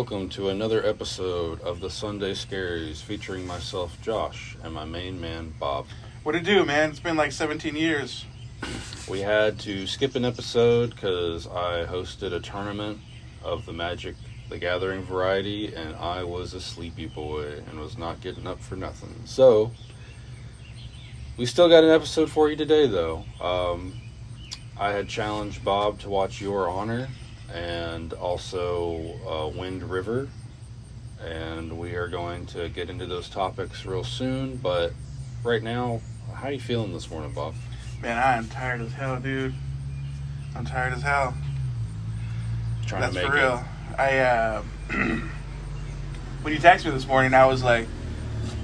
welcome to another episode of the Sunday Scaries featuring myself, Josh, and my main man, Bob. What it do, man? It's been like 17 years. We had to skip an episode because I hosted a tournament of the Magic the Gathering variety, and I was a sleepy boy and was not getting up for nothing. So, we still got an episode for you today, though. I had challenged Bob to watch Your Honor and also Wind River, and we are going to get into those topics real soon. But right now, how are you feeling this morning, Bob? Man, I am tired as hell, dude. I'm tired as hell. Trying to make for real. it. When you texted me this morning, I was like,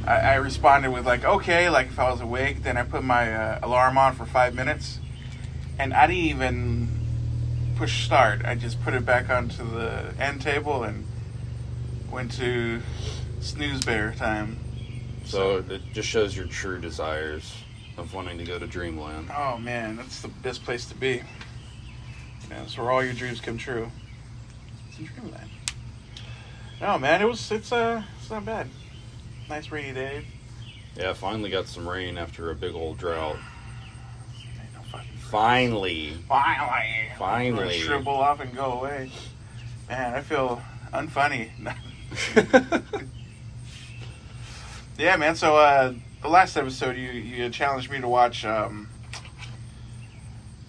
I responded with like, okay, like if I was awake. Then I put my alarm on for 5 minutes, and I didn't even push start. I just put it back onto the end table and went to snooze bear time. So it just shows your true desires of wanting to go to Dreamland. Oh man, that's the best place to be. Yeah, that's where all your dreams come true. It's in Dreamland. No man, it's not bad. Nice rainy day. Yeah, finally got some rain after a big old drought. Ain't no fucking Finally. Finally. Finally. Shrivel off and go away. Man, I feel unfunny. Yeah, man. So the last episode, you challenged me to watch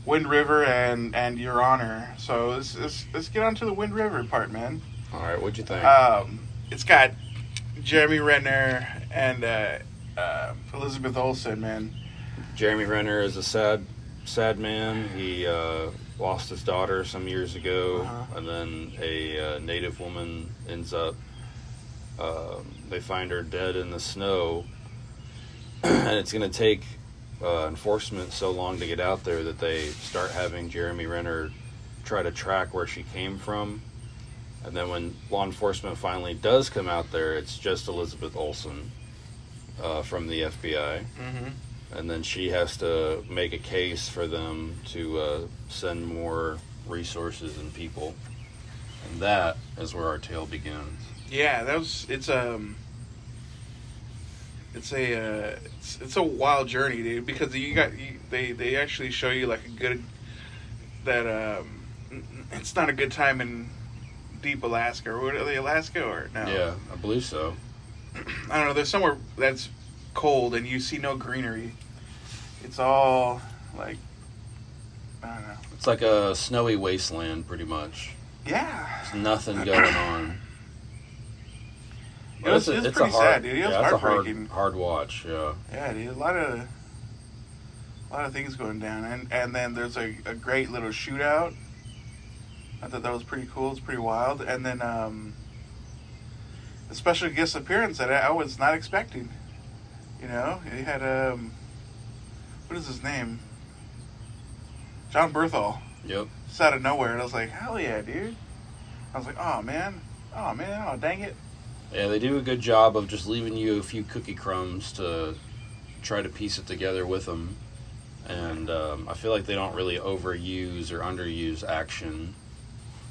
Wind River and Your Honor. So let's get on to the Wind River part, man. All right, what'd you think? It's got Jeremy Renner and Elizabeth Olsen, man. Jeremy Renner is a sad man. He lost his daughter some years ago, and then a native woman ends up, they find her dead in the snow, and it's going to take enforcement so long to get out there that they start having Jeremy Renner try to track where she came from. And then when law enforcement finally does come out there, it's just Elizabeth Olsen from the FBI. Mm-hmm. And then she has to make a case for them to send more resources and people. And that is where our tale begins. Yeah, it's a wild journey, dude. Because they actually show you like it's not a good time in deep Alaska, or what are they, Alaska or no? Yeah, I believe so. I don't know. There's somewhere that's cold and you see no greenery. It's all like, I don't know. It's like a snowy wasteland, pretty much. Yeah. There's nothing going on. It's pretty sad, dude. It was heartbreaking. Hard watch, yeah. Yeah, dude. A lot of things going down, and then there's a great little shootout. I thought that was pretty cool. It's pretty wild. And then a special guest appearance that I was not expecting. You know, he had what is his name? John Berthal. Yep. Just out of nowhere, and I was like, hell yeah, dude. I was like, oh man, dang it. Yeah, they do a good job of just leaving you a few cookie crumbs to try to piece it together with them. And I feel like they don't really overuse or underuse action.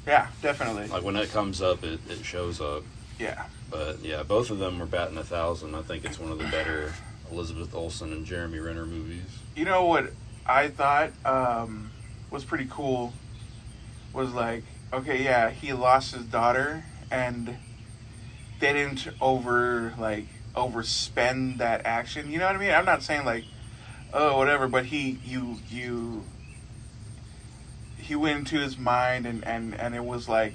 Yeah, definitely. Like when it comes up, it shows up. Yeah. But yeah, both of them are batting 1,000. I think it's one of the better Elizabeth Olsen and Jeremy Renner movies. You know what I thought was pretty cool was like, okay, yeah, he lost his daughter, and they didn't overspend that action. You know what I mean? I'm not saying like, oh, whatever, but he went into his mind and it was like,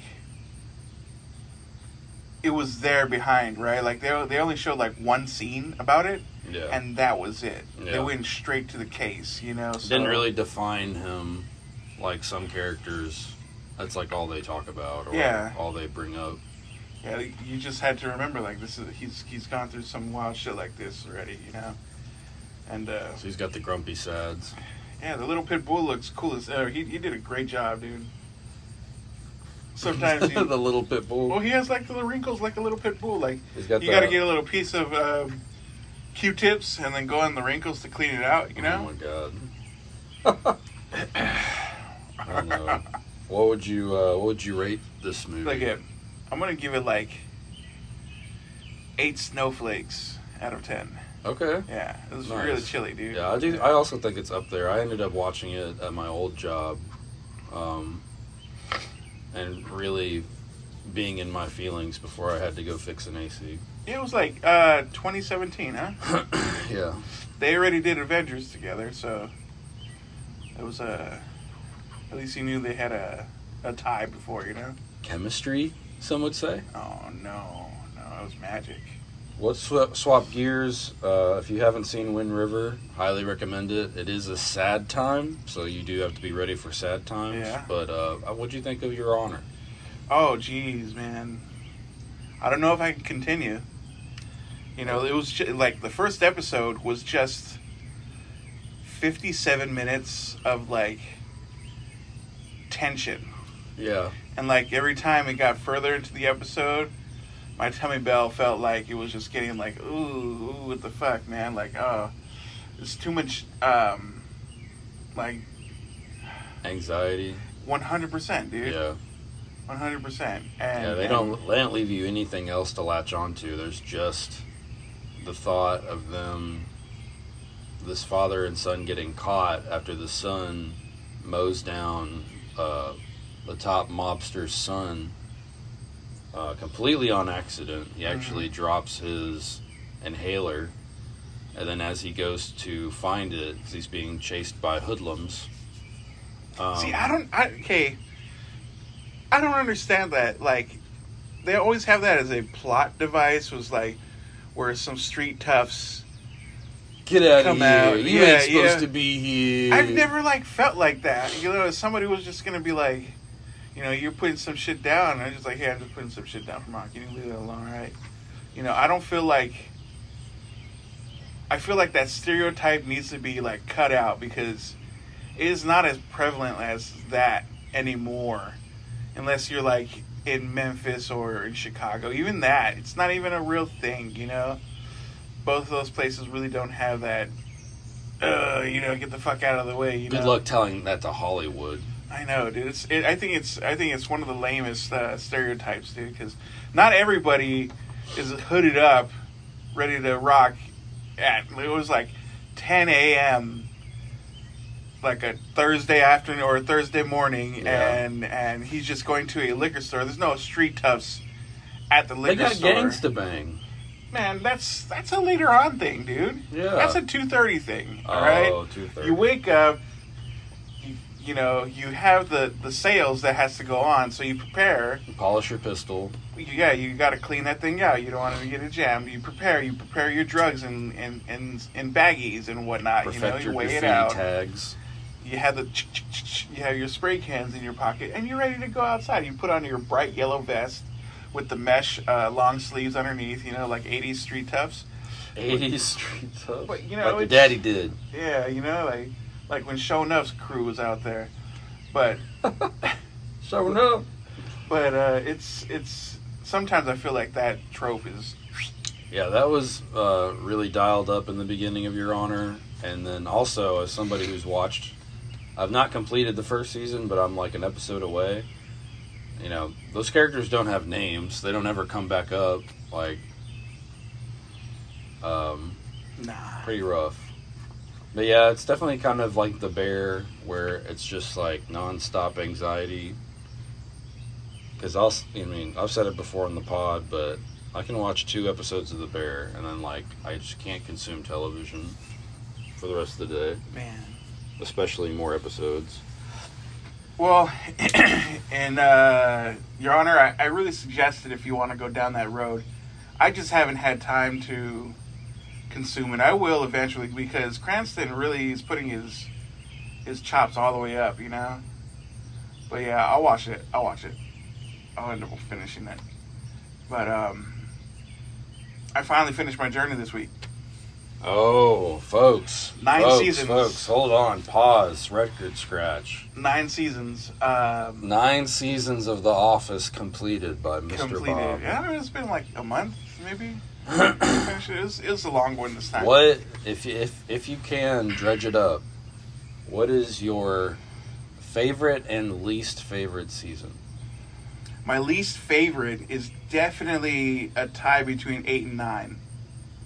it was there behind, right? Like they only showed like one scene about it, yeah, and that was it. Yeah. They went straight to the case, you know. So, didn't really define him like some characters. That's like all they talk about, or yeah, all they bring up. Yeah, you just had to remember like he's gone through some wild shit like this already, you know. And so he's got the grumpy sads. Yeah, the little pit bull looks cool as ever. He did a great job, dude. Sometimes the little pit bull. Well, he has like the wrinkles like a little pit bull. Like you got to get a little piece of Q-tips and then go in the wrinkles to clean it out. You know? Oh my god. I don't know. What would you rate this movie? Like it. I'm gonna give it like 8 snowflakes out of 10. Okay. Yeah, it was Nice. really chilly, dude. Yeah, I do. I also think it's up there. I ended up watching it at my old job, and really being in my feelings before I had to go fix an AC. It was like 2017, huh? Yeah. They already did Avengers together, so it was at least you knew they had a tie before, you know? Chemistry, some would say. Oh, no, it was magic. Let's swap gears. If you haven't seen Wind River, highly recommend it. It is a sad time, so you do have to be ready for sad times. Yeah. But what'd you think of Your Honor? Oh, geez, man. I don't know if I can continue. You know, it was like the first episode was just 57 minutes of like tension. Yeah. And like every time it got further into the episode, my tummy bell felt like it was just getting like, ooh, what the fuck, man? Like, oh, it's too much, like Anxiety. 100%, dude. Yeah. 100%. And Yeah, they don't leave you anything else to latch onto. There's just the thought of them, this father and son getting caught after the son mows down the top mobster's son completely on accident. He actually drops his inhaler, and then as he goes to find it, he's being chased by hoodlums. See, I don't understand that. Like, they always have that as a plot device. Was like where some street toughs Get out of come here! out. You Yeah, ain't supposed yeah. to be here. I've never like felt like that. You know, somebody was just gonna be like, you know, you're putting some shit down, and I'm just like, hey, I'm just putting some shit down for Mark. You can leave it alone, right? You know, I don't feel like. I feel like that stereotype needs to be like cut out because it is not as prevalent as that anymore, unless you're like in Memphis or in Chicago. Even that, it's not even a real thing, you know? Both of those places really don't have that, you know, get the fuck out of the way, you know? Good luck telling that to Hollywood. I know, dude. I think it's one of the lamest stereotypes, dude, because not everybody is hooded up, ready to rock it was like 10 a.m., like a Thursday afternoon or a Thursday morning, Yeah. and he's just going to a liquor store. There's no street toughs at the liquor store. They got gangs to bang. Man, that's a later on thing, dude. Yeah. That's a 2:30 thing. All right. 2:30. You wake up. You know, you have the sales that has to go on, so you prepare. Polish your pistol. Yeah, you got to clean that thing out. You don't want to get it jammed. You prepare your drugs in baggies and whatnot. Perfect you know, you your weigh it graffiti out. tags. You have you have your spray cans in your pocket, and you're ready to go outside. You put on your bright yellow vest with the mesh long sleeves underneath. You know, like 80s street toughs. 80s street tough. But, you know, like your it's- daddy did. Yeah, you know, like when Show Enough's crew was out there, but. Showing up. But it's sometimes I feel like that trope is. Yeah, that was really dialed up in the beginning of Your Honor. And then also, as somebody who's watched, I've not completed the first season, but I'm like an episode away. You know, those characters don't have names. They don't ever come back up. Like, Nah. pretty rough. But yeah, it's definitely kind of like The Bear, where it's just like nonstop anxiety. Because I've said it before in the pod, but I can watch 2 episodes of The Bear, and then like I just can't consume television for the rest of the day, Man. especially more episodes. Well, and Your Honor, I really suggest it if you want to go down that road. I just haven't had time to consume it. I will eventually because Cranston really is putting his chops all the way up, you know. But yeah, I'll watch it. I'll end up finishing it. But I finally finished my journey this week. Oh, folks. 9 seasons. Folks, hold on. Pause. Record scratch. 9 seasons. 9 seasons of The Office completed by Mr. Completed. Bob. Yeah, it's been like a month, maybe. It was a long one this time. What, if you can dredge it up, what is your favorite and least favorite season? My least favorite is definitely a tie between 8 and 9.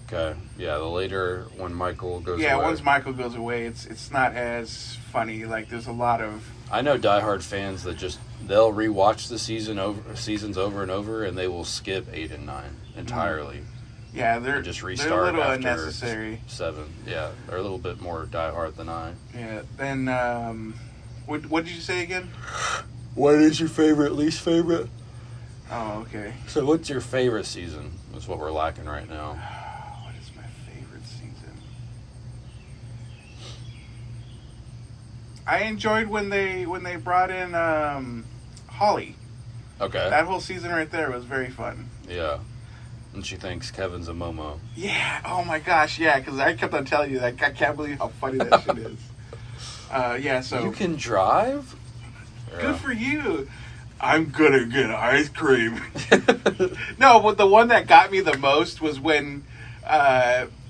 Okay. Yeah, the later when Michael goes away. Yeah, once Michael goes away, it's not as funny. Like, there's a lot of... I know diehard fans that they'll rewatch the seasons over and over, and they will skip 8 and 9 entirely. Yeah, they're just they're restart a little after unnecessary. 7. Yeah, they're a little bit more diehard than I. Yeah. Then, what did you say again? What is your favorite, least favorite? Oh, okay. So what's your favorite season? That's what we're lacking right now. What is my favorite season? I enjoyed when they brought in Holly. Okay. That whole season right there was very fun. Yeah. And she thinks Kevin's a Momo. Yeah. Oh my gosh. Yeah. Because I kept on telling you, like, I can't believe how funny that shit is. Yeah. So you can drive? good for you. I'm gonna get ice cream. No, but the one that got me the most was when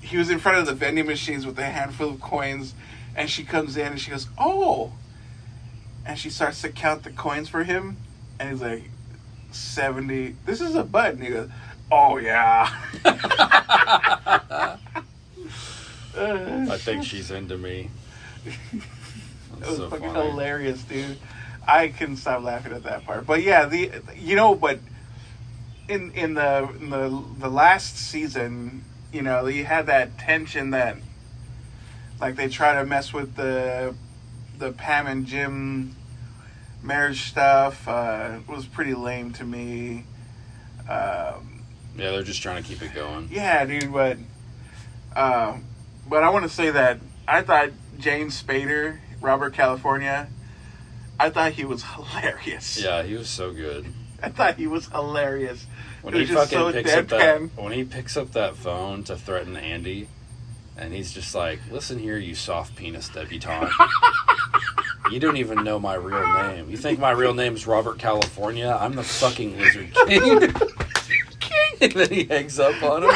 he was in front of the vending machines with a handful of coins, and she comes in and she goes, "Oh," and she starts to count the coins for him, and he's like, 70. This is a button. He goes, "Oh yeah." I think she's into me. It was so fucking funny. Hilarious, dude. I couldn't stop laughing at that part. But yeah, but in the last season, you had that tension that, like, they try to mess with the Pam and Jim marriage stuff. It was pretty lame to me. Yeah, they're just trying to keep it going. Yeah, dude, but I want to say that I thought James Spader, Robert California, I thought he was hilarious. Yeah, he was so good. I thought he was hilarious. When he fucking picks up that phone to threaten Andy, and he's just like, "Listen here, you soft penis debutante. You don't even know my real name. You think my real name's Robert California? I'm the fucking Lizard King." And then he hangs up on him.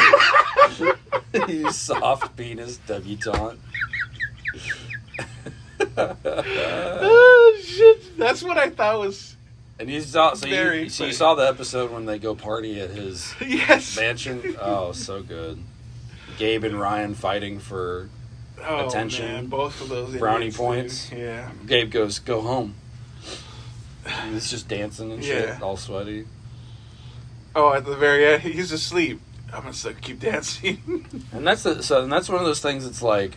You soft penis debutante. Oh shit! That's what I thought was. And you saw you saw the episode when they go party at his mansion. Oh, so good. Gabe and Ryan fighting for attention. Man, both of those brownie points. Dude. Yeah. Gabe goes, "Go home." And he's just dancing and shit, all sweaty. Oh, at the very end, he's asleep. I'm gonna keep dancing. And that's one of those things. It's like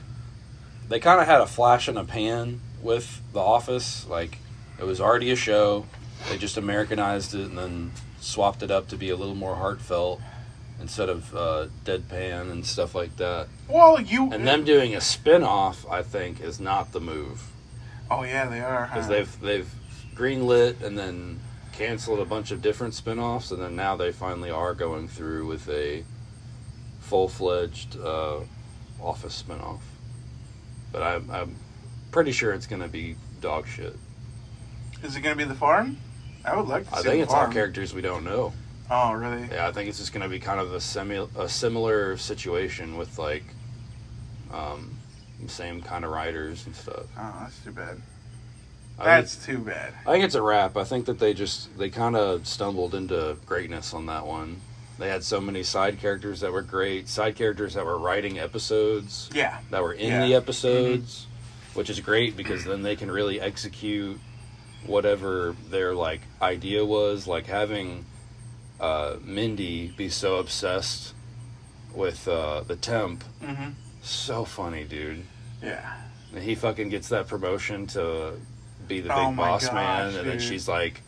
they kind of had a flash in a pan with The Office. Like, it was already a show. They just Americanized it and then swapped it up to be a little more heartfelt instead of deadpan and stuff like that. Well, and them doing a spin-off, I think, is not the move. Oh yeah, they are. Because they've greenlit and then canceled a bunch of different spin-offs, and then now they finally are going through with a full-fledged Office spin-off. But I'm pretty sure it's going to be dog shit. Is it going to be The Farm? I would like to see I think it's Farm. all characters we don't know. Oh, really? Yeah, I think it's just going to be kind of a similar situation with, like, same kind of writers and stuff. Oh, that's too bad. Too bad. I think it's a wrap. I think that they kind of stumbled into greatness on that one. They had so many side characters that were great, side characters that were writing episodes. Yeah. That were in the episodes, which is great because then they can really execute whatever their, like, idea was. Like, having Mindy be so obsessed with the temp. Mm-hmm. So funny, dude. Yeah. And he fucking gets that promotion to be the big boss man, and then she's like,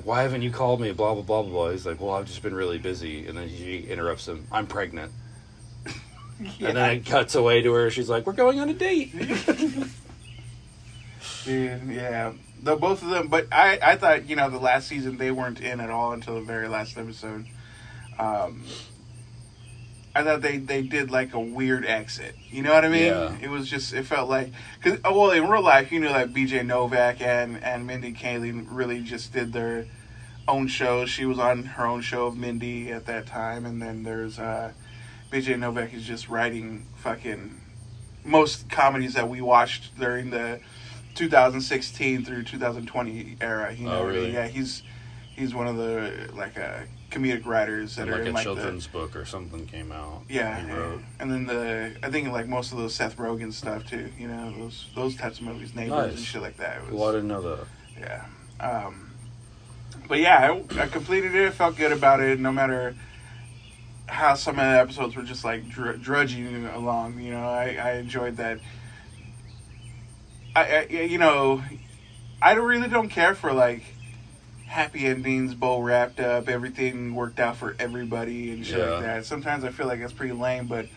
"Why haven't you called me?" Blah blah blah blah blah. He's like, "Well, I've just been really busy," and then she interrupts him. "I'm pregnant." Yeah. And then it cuts away to her. She's like, "We're going on a date." Dude, yeah, both of them. But I thought, the last season they weren't in at all until the very last episode. I thought they did like a weird exit. You know what I mean? Yeah. It felt like, in real life, that BJ Novak and Mindy Kaling really just did their own shows. She was on her own show of Mindy at that time, and then there's BJ Novak is just writing fucking most comedies that we watched during the 2016 through 2020 era. Oh, really? Yeah, he's He's one of the comedic writers that and are like in a children's book or something came out. Yeah, he wrote. And then I think like most of those Seth Rogen stuff too. You know, those types of movies, Neighbors and shit like that. Well, I didn't know that. Yeah. But yeah, I completed it. Felt good about it. No matter how some of the episodes were just like drudging along, you know, I enjoyed that. I really don't care for like happy endings, bow wrapped up, everything worked out for everybody and shit like that. Sometimes I feel like it's pretty lame, but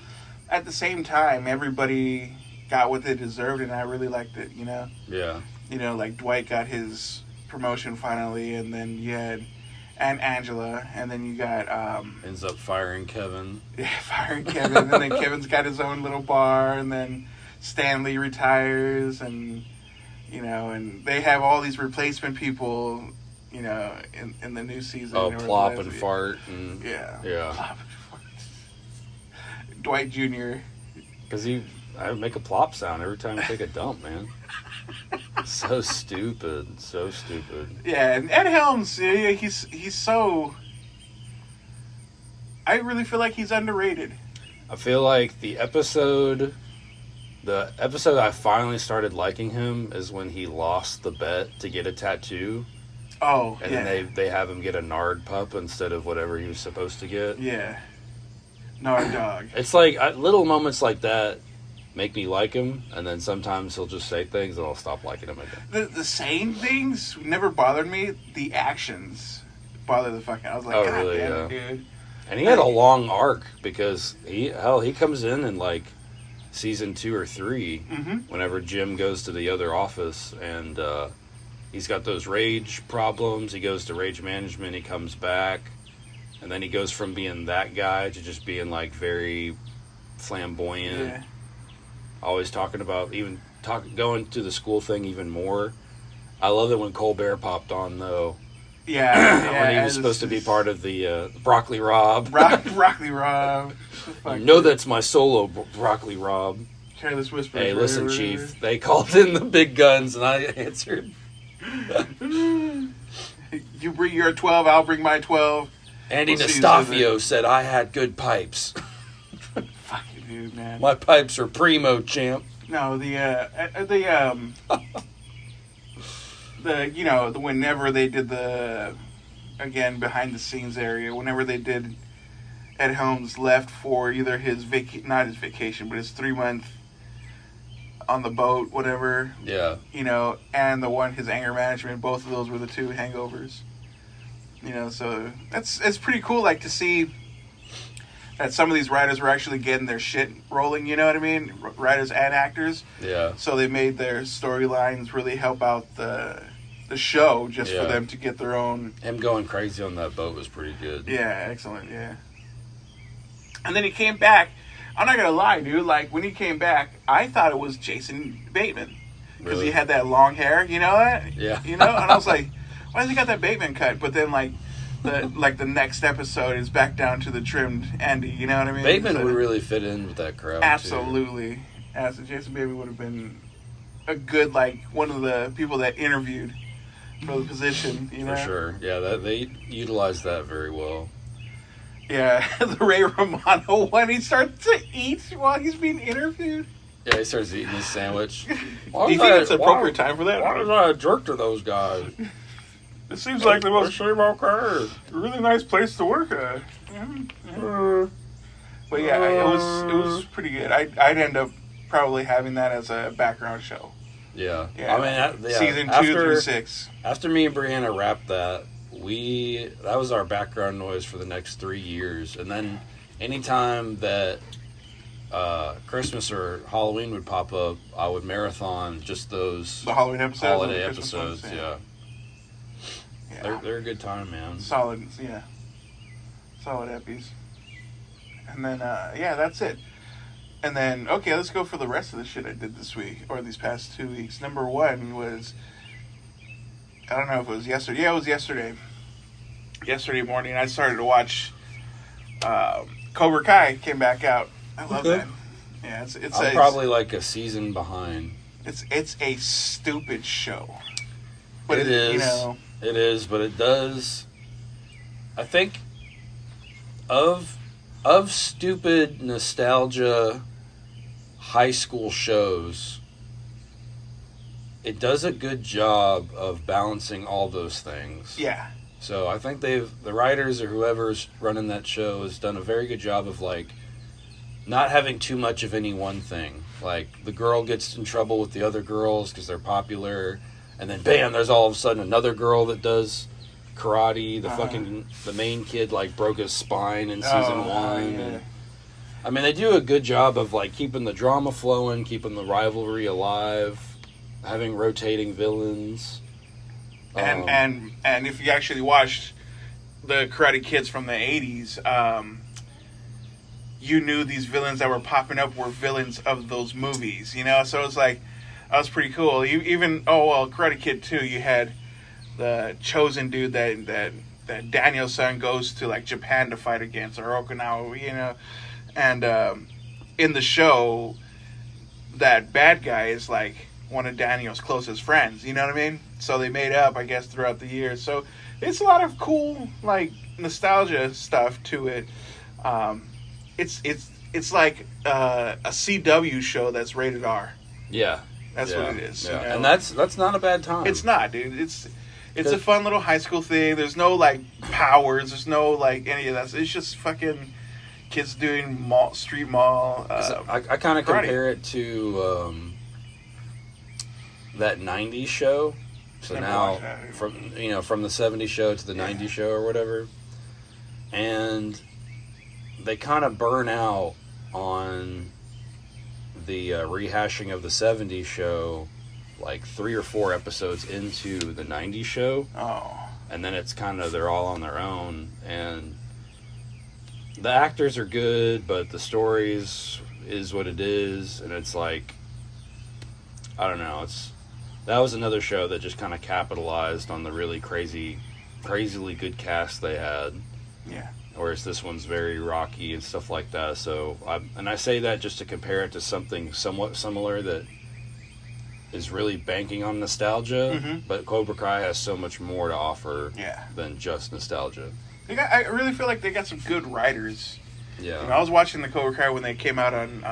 at the same time, everybody got what they deserved, and I really liked it. You know. Yeah. You know, like Dwight got his promotion finally, and then you had Angela, and then you got ends up firing Kevin. Yeah, firing Kevin, and then Kevin's got his own little bar, and then Stanley retires, and you know, and they have all these replacement people, you know, in the new season. Oh, Plop and Fart, and yeah, yeah. Plop and Fart. Dwight Jr. Because I would make a plop sound every time I take a dump, man. So stupid. Yeah, and Ed Helms, he's so... I really feel like he's underrated. I feel like the episode I finally started liking him is when he lost the bet to get a tattoo. Oh, and then they have him get a Nard pup instead of whatever he was supposed to get. Yeah. Nard dog. It's like little moments like that make me like him, and then sometimes he'll just say things and I'll stop liking him again. The saying things never bothered me. The actions bother the fuck out. I was like, oh, God really? damn it, dude. And he had a long arc because he comes in like season 2 or 3 whenever Jim goes to the other office, and he's got those rage problems. He goes to rage management. He comes back, and then he goes from being that guy to just being like very flamboyant. Yeah. Always talking about going to the school thing even more. I love it when Colbert popped on though. Yeah, when he was supposed to be part of the Broccoli Rob. Broccoli Rob. You know that's my solo, Broccoli Rob. Careless Whisper. Hey, listen, Chief. They called in the big guns, and I answered. You bring your 12, I'll bring my 12. Andy Nastafio said I had good pipes. Fuck you, dude, man. My pipes are primo, champ. No, whenever they did again, behind the scenes area, whenever they did, Ed Helms left for either not his vacation, but his 3-month on the boat, whatever. Yeah. You know, and his anger management, both of those were the 2 hangovers. You know, so it's pretty cool, like, to see that some of these writers were actually getting their shit rolling, you know what I mean? Writers and actors. Yeah. So they made their storylines really help out the show just for them to get their own... Him going crazy on that boat was pretty good. Yeah, excellent, yeah. And then he came back. I'm not going to lie, dude. Like, when he came back, I thought it was Jason Bateman. Because he had that long hair, you know that? Yeah. You know? And I was like, why has he got that Bateman cut? But then, like... the next episode is back down to the trimmed Andy, you know what I mean? Bateman would really fit in with that crowd. Absolutely. Jason Bateman would have been a good, like, one of the people that interviewed for the position, you know? For sure. Yeah, they utilized that very well. Yeah, the Ray Romano one, he starts to eat while he's being interviewed. Yeah, he starts eating his sandwich. Do you think it's appropriate time for that? Why was I a jerk to those guys? It seems like the most really nice place to work at. But yeah, it was pretty good. I'd end up probably having that as a background show. Yeah. I mean, season 2 through 6. After me and Brianna wrapped that was our background noise for the next 3 years. And then anytime that Christmas or Halloween would pop up, I would marathon just those the Halloween episodes, holiday episodes. Yeah. They're a good time, man. Solid, yeah. Solid eppies. And then, that's it. And then, okay, let's go for the rest of the shit I did this week, or these past 2 weeks. Number 1 was, I don't know if it was yesterday. Yeah, it was yesterday. Yesterday morning, I started to watch Cobra Kai came back out. I love that. Yeah, I'm probably like a season behind. It's a stupid show. But it is. You know, it is, but it does I think of stupid nostalgia high school shows, it does a good job of balancing all those things. Yeah. So I think the writers or whoever's running that show has done a very good job of like not having too much of any one thing. Like the girl gets in trouble with the other girls because they're popular, and then bam, there's all of a sudden another girl that does karate. The main kid like broke his spine in season 1. Yeah. And, I mean, they do a good job of like keeping the drama flowing, keeping the rivalry alive, having rotating villains. And if you actually watched the Karate Kids from the 80s, you knew these villains that were popping up were villains of those movies, you know? So it was like, that was pretty cool. Karate Kid 2, you had the chosen dude that Daniel's son goes to like Japan to fight against, or Okinawa, you know? And in the show, that bad guy is like one of Daniel's closest friends, you know what I mean? So they made up, I guess, throughout the years. So it's a lot of cool, like, nostalgia stuff to it. It's like a CW show that's rated R. Yeah. That's what it is. Yeah. You know? And that's not a bad time. It's not, dude. It's a fun little high school thing. There's no, like, powers. There's no, like, any of that. It's just fucking kids doing street mall. I kind of compare it to that 90s show. So now, from the 70s show to the 90s show or whatever. And they kind of burn out on the rehashing of the 70s show like 3 or 4 episodes into the 90s show. Oh. And then it's kind of, they're all on their own. And the actors are good, but the stories is what it is. And it's like, I don't know, that was another show that just kind of capitalized on the really crazily good cast they had. Yeah. Whereas this one's very rocky and stuff like that. So, I say that just to compare it to something somewhat similar that is really banking on nostalgia. Mm-hmm. But Cobra Kai has so much more to offer than just nostalgia. I really feel like they got some good writers. Yeah. You know, I was watching the Cobra Kai when they came out on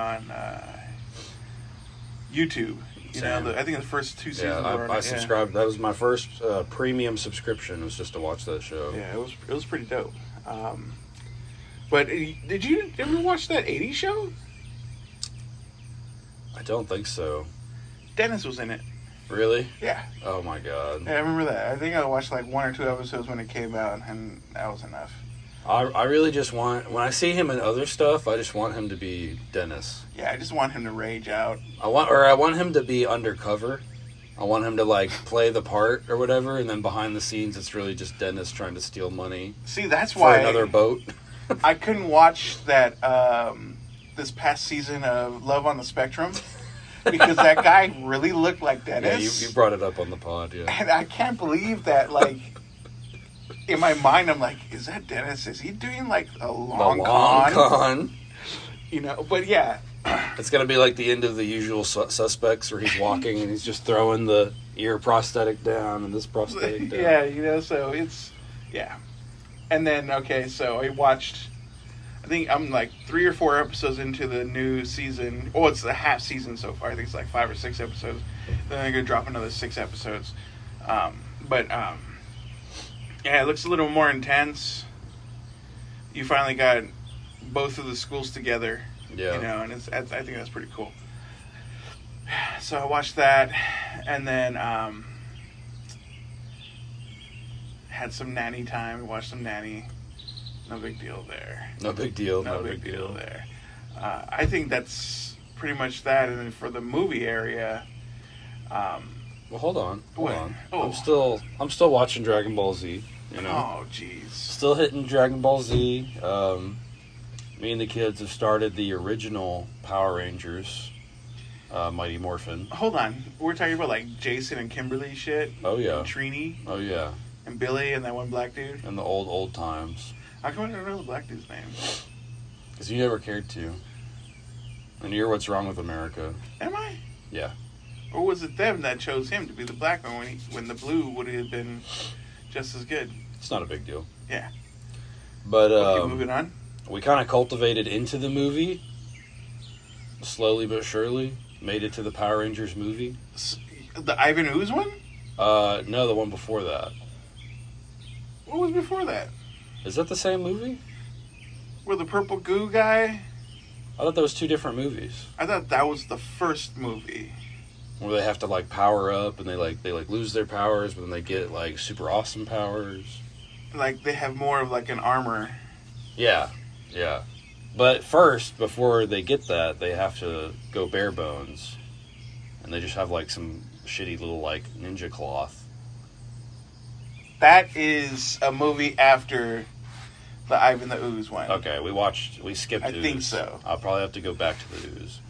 YouTube. You know, I think the first 2 seasons were on I subscribed. That was my first premium subscription, was just to watch that show. Yeah, it was pretty dope. But did you ever watch that 80s show? I don't think so. Dennis was in it. Really? Yeah. Oh my god. Yeah, I remember that. I think I watched like 1 or 2 episodes when it came out, and that was enough. I really just want, when I see him in other stuff, I just want him to be Dennis. Yeah, I just want him to rage out. I want him to be undercover. I want him to like play the part or whatever, and then behind the scenes, it's really just Dennis trying to steal money. See, that's for why another boat. I couldn't watch that this past season of Love on the Spectrum because that guy really looked like Dennis. Yeah, you brought it up on the pod, yeah. And I can't believe that, like, in my mind, I'm like, is that Dennis? Is he doing like a long con? You know, but yeah. It's going to be like the end of The Usual Suspects, where he's walking and he's just throwing the ear prosthetic down and this prosthetic down. Yeah, you know, so it's, yeah. And then, okay, so I watched, I think I'm like 3 or 4 episodes into the new season. Oh, it's a half season so far. I think it's like 5 or 6 episodes. Then they're going to drop another 6 episodes. Yeah, it looks a little more intense. You finally got both of the schools together. Yeah. You know, and I think that's pretty cool. So I watched that, and then had some nanny time. Watched some nanny. No big deal there. No big deal. No big deal there. I think that's pretty much that. And then for the movie area, well, hold on. Oh. I'm still watching Dragon Ball Z. You know. Oh, jeez. Still hitting Dragon Ball Z. Me and the kids have started the original Power Rangers, Mighty Morphin. Hold on. We're talking about like Jason and Kimberly shit. Oh yeah. And Trini. Oh yeah. And Billy and that one black dude. And the old times. How come I don't know the black dude's name? Because you never cared to. And you're what's wrong with America. Am I? Yeah. Or was it them that chose him to be the black one when the blue would have been just as good? It's not a big deal. Yeah. But Okay, moving on. we kind of cultivated into the movie, slowly but surely. Made it to the Power Rangers movie. The Ivan Ooze one? No, the one before that. What was before that? Is that the same movie? Where the purple goo guy? I thought that was two different movies. I thought that was the first movie. Where they have to like power up and they lose their powers, but then they get like super awesome powers. Like they have more of like an armor. Yeah. But first, before they get that, they have to go bare bones. And they just have like some shitty little like ninja cloth. That is a movie after the Ivan the Ooze one. Okay, we skipped Ooze. I think so. I'll probably have to go back to the Ooze.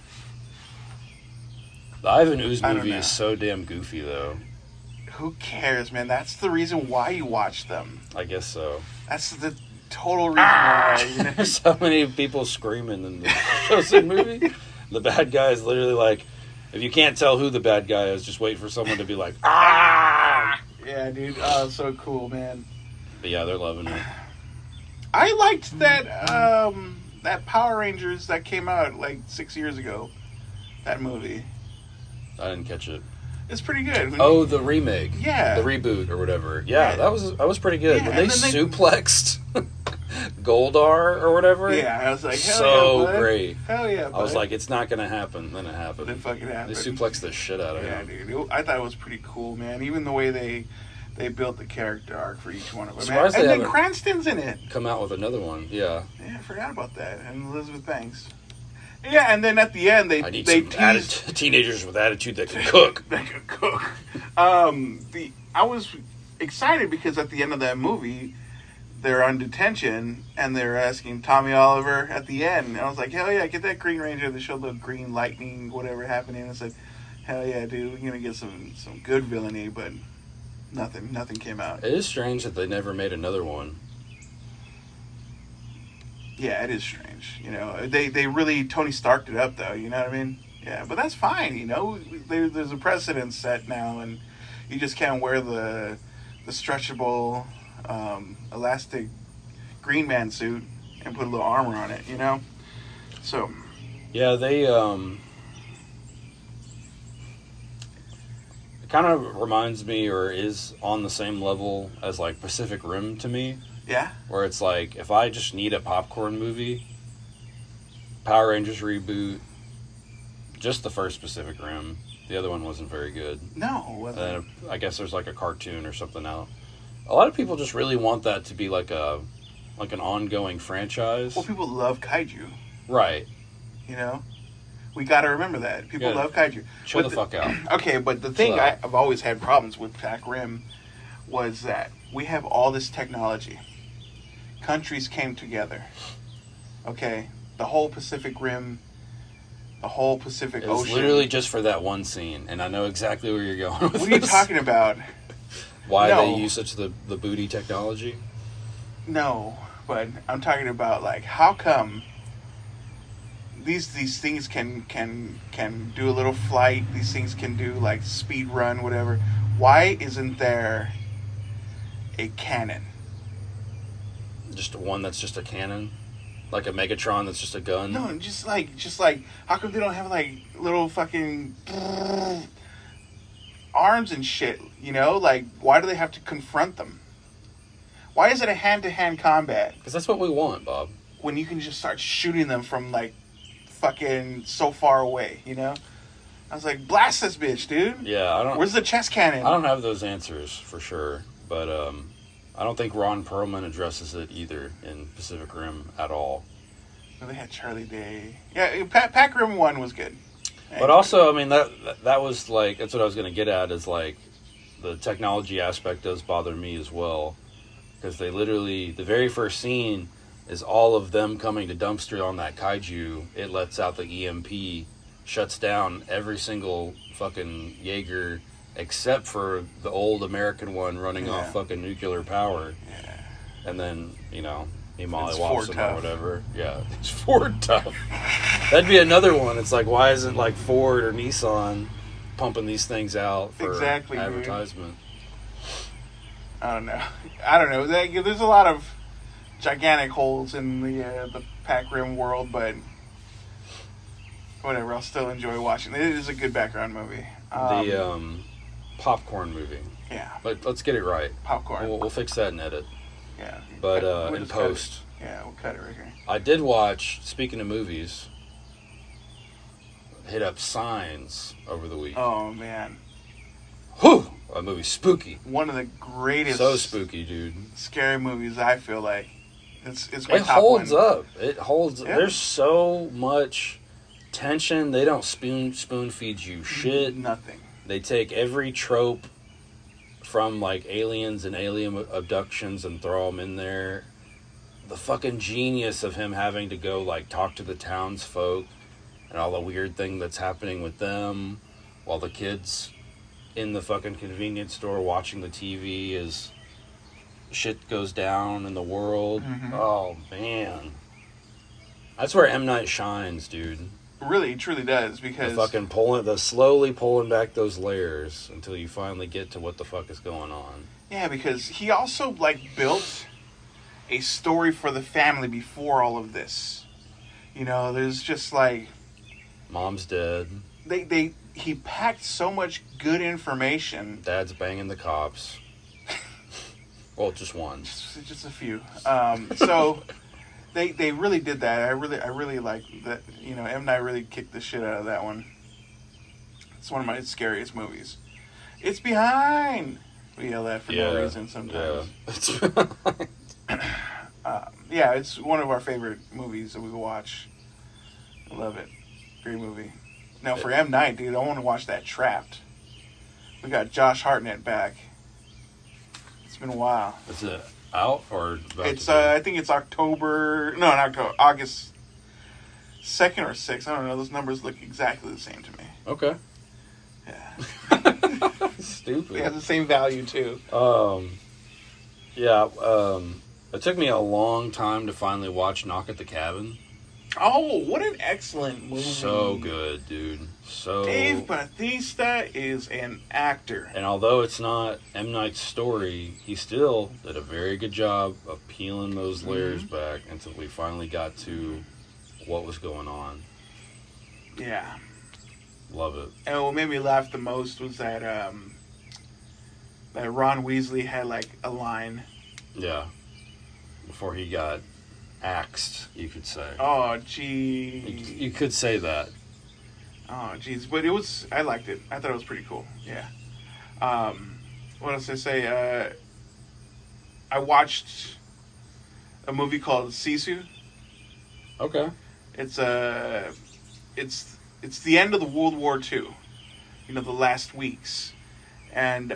The Ivan Ooze movie is so damn goofy though. Who cares, man? That's the reason why you watch them. I guess so. That's the total reason why. There's so many people screaming in the Chosen movie. The bad guy is literally like, if you can't tell who the bad guy is, just wait for someone to be like, ah! Yeah, dude. Oh, so cool, man. But yeah, they're loving it. I liked that Power Rangers that came out like 6 years ago. That movie. I didn't catch it. It's pretty good. Oh, the remake. Yeah. The reboot or whatever. Yeah, that was pretty good. Yeah, when they suplexed Goldar or whatever. Yeah, I was like, hell so yeah, bud. great. Hell yeah, bud. I was like, it's not going to happen. Then it happened. It fucking happened. They suplexed the shit out of him. Yeah, dude. I thought it was pretty cool, man. Even the way they built the character arc for each one of them. Surprised And they then haven't Cranston's in it. come out with another one. Yeah. Yeah, I forgot about that. And Elizabeth Banks. Yeah, and then at the end I need some teenagers with attitude that can cook. That can cook. I was excited because at the end of that movie, they're on detention and they're asking Tommy Oliver at the end. And I was like, hell yeah, get that Green Ranger. They showed the green lightning, whatever happening. I said, hell yeah, dude, we're gonna get some good villainy, but nothing came out. It is strange that they never made another one. Yeah, it is strange. You know, they really Tony Starked it up, though. You know what I mean? Yeah, but that's fine. You know, there's a precedent set now, and you just can't wear the stretchable, elastic Green Man suit and put a little armor on it. You know, so yeah, they it kind of reminds me, or is on the same level as like Pacific Rim to me. yeah. Where it's like, if I just need a popcorn movie, Power Rangers reboot, just the first Pacific Rim. The other one wasn't very good. No, it wasn't. And I guess there's like a cartoon or something out. A lot of people just really want that to be like an ongoing franchise. Well, people love kaiju. Right. You know, we got to remember that people love kaiju. Chill the fuck out. Okay, but the thing I've always had problems with Pac Rim was that we have all this technology. Countries came together. Okay, the whole Pacific Rim, the whole Pacific Ocean. It's literally just for that one scene, and I know exactly where you're going with What are you talking about? Why they use such the booty technology? No, but I'm talking about like how come these things can do a little flight. These things can do like speed run, whatever. Why isn't there a cannon? Just one that's just a cannon, like a Megatron that's just a gun. No, just like how come they don't have like little fucking arms and shit? You know, like why do they have to confront them? Why is it a hand-to-hand combat? Because that's what we want, Bob. When you can just start shooting them from like fucking so far away, you know? I was like, blast this bitch, dude. Yeah, I don't. Where's the chest cannon? I don't have those answers for sure, but I don't think Ron Perlman addresses it either in Pacific Rim at all. Well, they had Charlie Day. Yeah, Pac Rim 1 was good. But also, I mean, that was like, that's what I was going to get at, is like the technology aspect does bother me as well. Because they literally, the very first scene is all of them coming to dumpster on that kaiju. It lets out the EMP, shuts down every single fucking Jaeger except for the old American one running off fucking nuclear power. Yeah. And then, you know, he mollywops Ford him tough. or whatever. Yeah, it's Ford tough. That'd be another one. It's like, why isn't like Ford or Nissan pumping these things out for advertisement? I don't know. There's a lot of gigantic holes in the Pac Rim world, but whatever. I'll still enjoy watching. It is a good background movie. The popcorn movie. Yeah. Let's get it right. Popcorn. We'll fix that and edit. Yeah. But We'll in just cut it. post. Yeah, we'll cut it right here. I did watch, speaking of movies, hit up Signs over the week. Oh, man. Whew! That movie's spooky. One of the greatest So spooky, dude. scary movies, I feel like. It's my It top holds one. up. It holds. Yeah. There's so much tension. They don't spoon feed you shit. Nothing. They take every trope from like aliens and alien abductions and throw them in there. The fucking genius of him having to go like talk to the townsfolk and all the weird thing that's happening with them while the kids in the fucking convenience store watching the TV as shit goes down in the world. Mm-hmm. Oh man, that's where M. Night shines, dude. Really, truly does, because Slowly pulling back those layers until you finally get to what the fuck is going on. yeah, because he also like built a story for the family before all of this. You know, there's just like Mom's dead. He packed so much good information. Dad's banging the cops. Well, just one. Just a few. So they really did that. I really like that. You know, M. Night really kicked the shit out of that one. It's one of my scariest movies. It's behind. We yell that for no reason sometimes. Yeah, it's one of our favorite movies that we watch. I love it. Great movie. Now for M. Night, dude, I want to watch that Trapped. We got Josh Hartnett back. It's been a while. Is it out or about It's to be? I think it's October. No, not October. August 2nd or 6th. I don't know. Those numbers look exactly the same to me. Okay. Yeah. Stupid. They have the same value too. Yeah. It took me a long time to finally watch Knock at the Cabin. Oh, what an excellent movie! So good, dude. So Dave Bautista is an actor. And although it's not M. Night's story, he still did a very good job of peeling those layers back until we finally got to what was going on. Yeah. Love it. And what made me laugh the most was that that Ron Weasley had like a line. Yeah. Before he got axed, you could say. Oh, gee. You could say that. Oh, geez. But I liked it. I thought it was pretty cool. Yeah. What else did I say? I watched a movie called Sisu. Okay. It's the end of the World War II. You know, the last weeks. And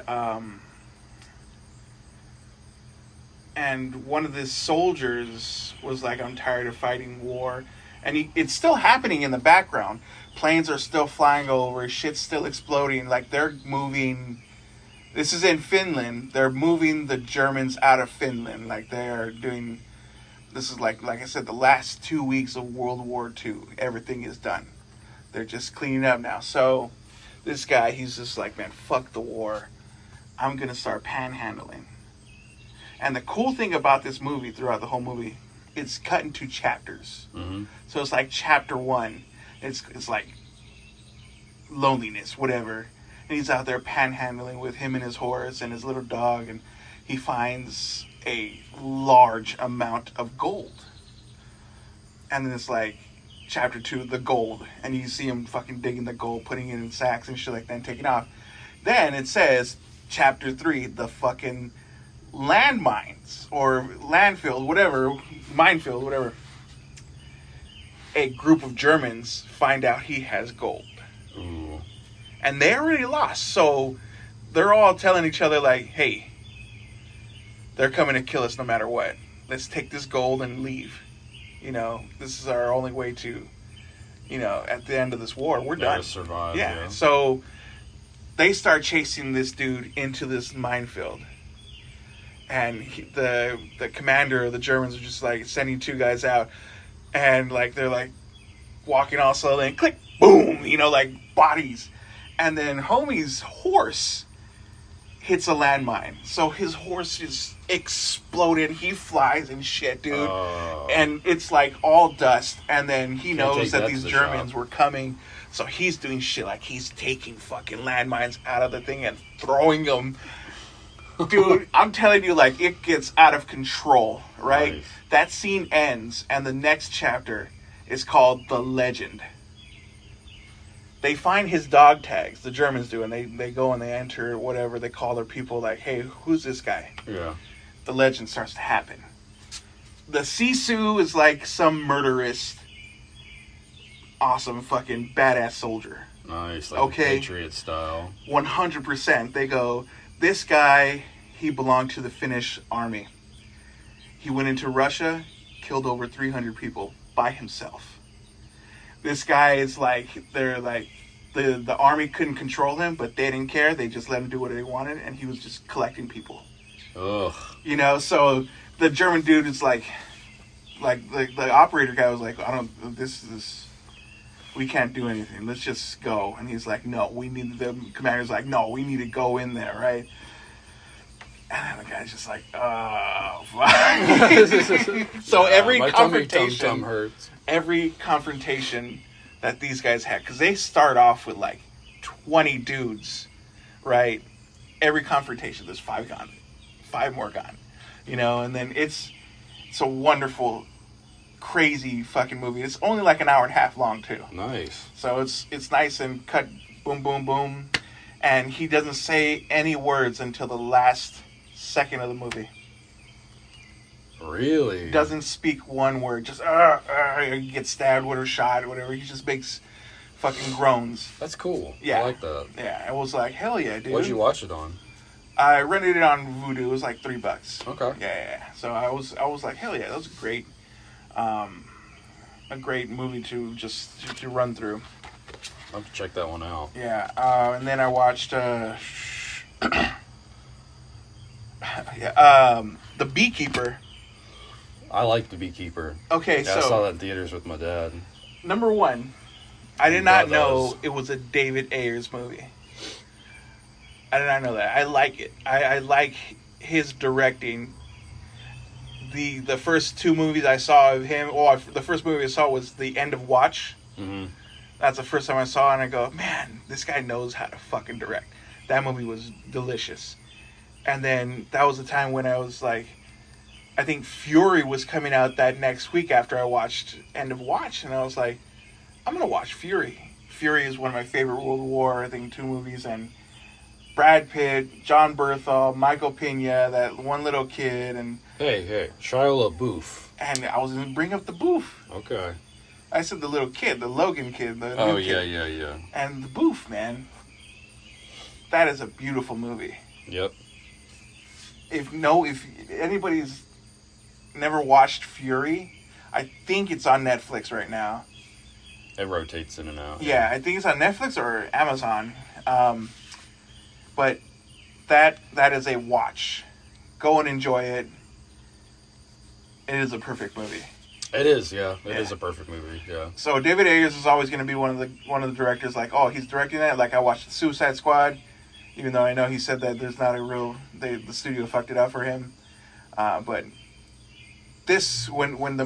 one of the soldiers was like, I'm tired of fighting war. And it's still happening in the background. Planes are still flying over. Shit's still exploding. Like, they're moving. This is in Finland. They're moving the Germans out of Finland. Like, they're doing. This is like I said, the last 2 weeks of World War II. Everything is done. They're just cleaning up now. So, this guy, he's just like, man, fuck the war. I'm going to start panhandling. And the cool thing about this movie, throughout the whole movie, it's cut into chapters. Mm-hmm. So it's like chapter 1. It's like loneliness, whatever. And he's out there panhandling with him and his horse and his little dog, and he finds a large amount of gold. And then it's like chapter 2, the gold. And you see him fucking digging the gold, putting it in sacks and shit like that, and taking off. Then it says chapter 3, the fucking landmines or landfill, whatever, minefield, whatever. A group of Germans find out he has gold. Ooh. And they already lost. So they're all telling each other, like, hey, they're coming to kill us no matter what. Let's take this gold and leave. You know, this is our only way to, you know, at the end of this war, we're done. Survive. Yeah. So they start chasing this dude into this minefield. And the commander of the Germans are just like sending 2 guys out, and like they're like walking all slowly, and click, boom, you know, like bodies. And then homie's horse hits a landmine. So his horse is exploded. He flies and shit, dude. And it's like all dust. And then he knows that these Germans were coming. So he's doing shit like he's taking fucking landmines out of the thing and throwing them. Dude, I'm telling you, like, it gets out of control, right? Nice. That scene ends, and the next chapter is called The Legend. They find his dog tags, the Germans do, and they go and they enter whatever, they call their people, like, hey, who's this guy? Yeah. The legend starts to happen. The Sisu is like some murderous, awesome fucking badass soldier. Nice, like Okay. Patriot style. 100%. They go, this guy, he belonged to the Finnish army. He went into Russia, killed over 300 people by himself. This guy is like, they're like, the army couldn't control him, but they didn't care. They just let him do what they wanted, and he was just collecting people. Ugh. You know, so the German dude is like the operator guy was like, we can't do anything. Let's just go. And he's like, no, the commander's like, no, we need to go in there, right? And then the guy's just like, oh, fuck. So every my confrontation, tummy hurts. every confrontation that these guys had, because they start off with like 20 dudes, right? Every confrontation, there's 5 gone, 5 more gone, you know, and then it's a wonderful, crazy fucking movie. It's only like an hour and a half long too. Nice. So it's nice and cut, boom, boom, boom, and he doesn't say any words until the last second of the movie. Really? Doesn't speak one word. Just he gets stabbed with or shot or whatever. He just makes fucking groans. That's cool. Yeah. I like that. Yeah, I was like, hell yeah, dude. What'd you watch it on? I rented it on Vudu. It was like $3. Okay. Yeah. So I was like, hell yeah, that was a great movie to just to run through. I'll have to check that one out. Yeah. And then I watched The Beekeeper. I like The Beekeeper. Okay, Yeah, so I saw that in theaters with my dad. number one, I did not know those. it was a David Ayers movie. I did not know that. I like it. I like his directing. The first 2 movies I saw of him, the first movie I saw was The End of Watch. Mm-hmm. That's the first time I saw it, and I go, man, this guy knows how to fucking direct. That movie was delicious. And then that was the time when I was like, I think Fury was coming out that next week after I watched End of Watch, and I was like, I'm going to watch Fury. Fury is one of my favorite World War, I think, 2 movies, and Brad Pitt, John Berthel, Michael Pena, that one little kid, and Hey, Shia LaBeouf. and I was going to bring up the Boof. Okay. I said the little kid, the Logan kid. The new kid. Yeah. And the Boof, man. That is a beautiful movie. Yep. If anybody's never watched Fury, I think it's on Netflix right now. It rotates in and out. Yeah, I think it's on Netflix or Amazon. But that is a watch. Go and enjoy it. It is a perfect movie. It is, yeah. It Yeah. is a perfect movie, yeah. So David Ayers is always going to be one of the directors. Like, oh, he's directing that. Like I watched Suicide Squad, even though I know he said that there's not a real the studio fucked it up for him. But this when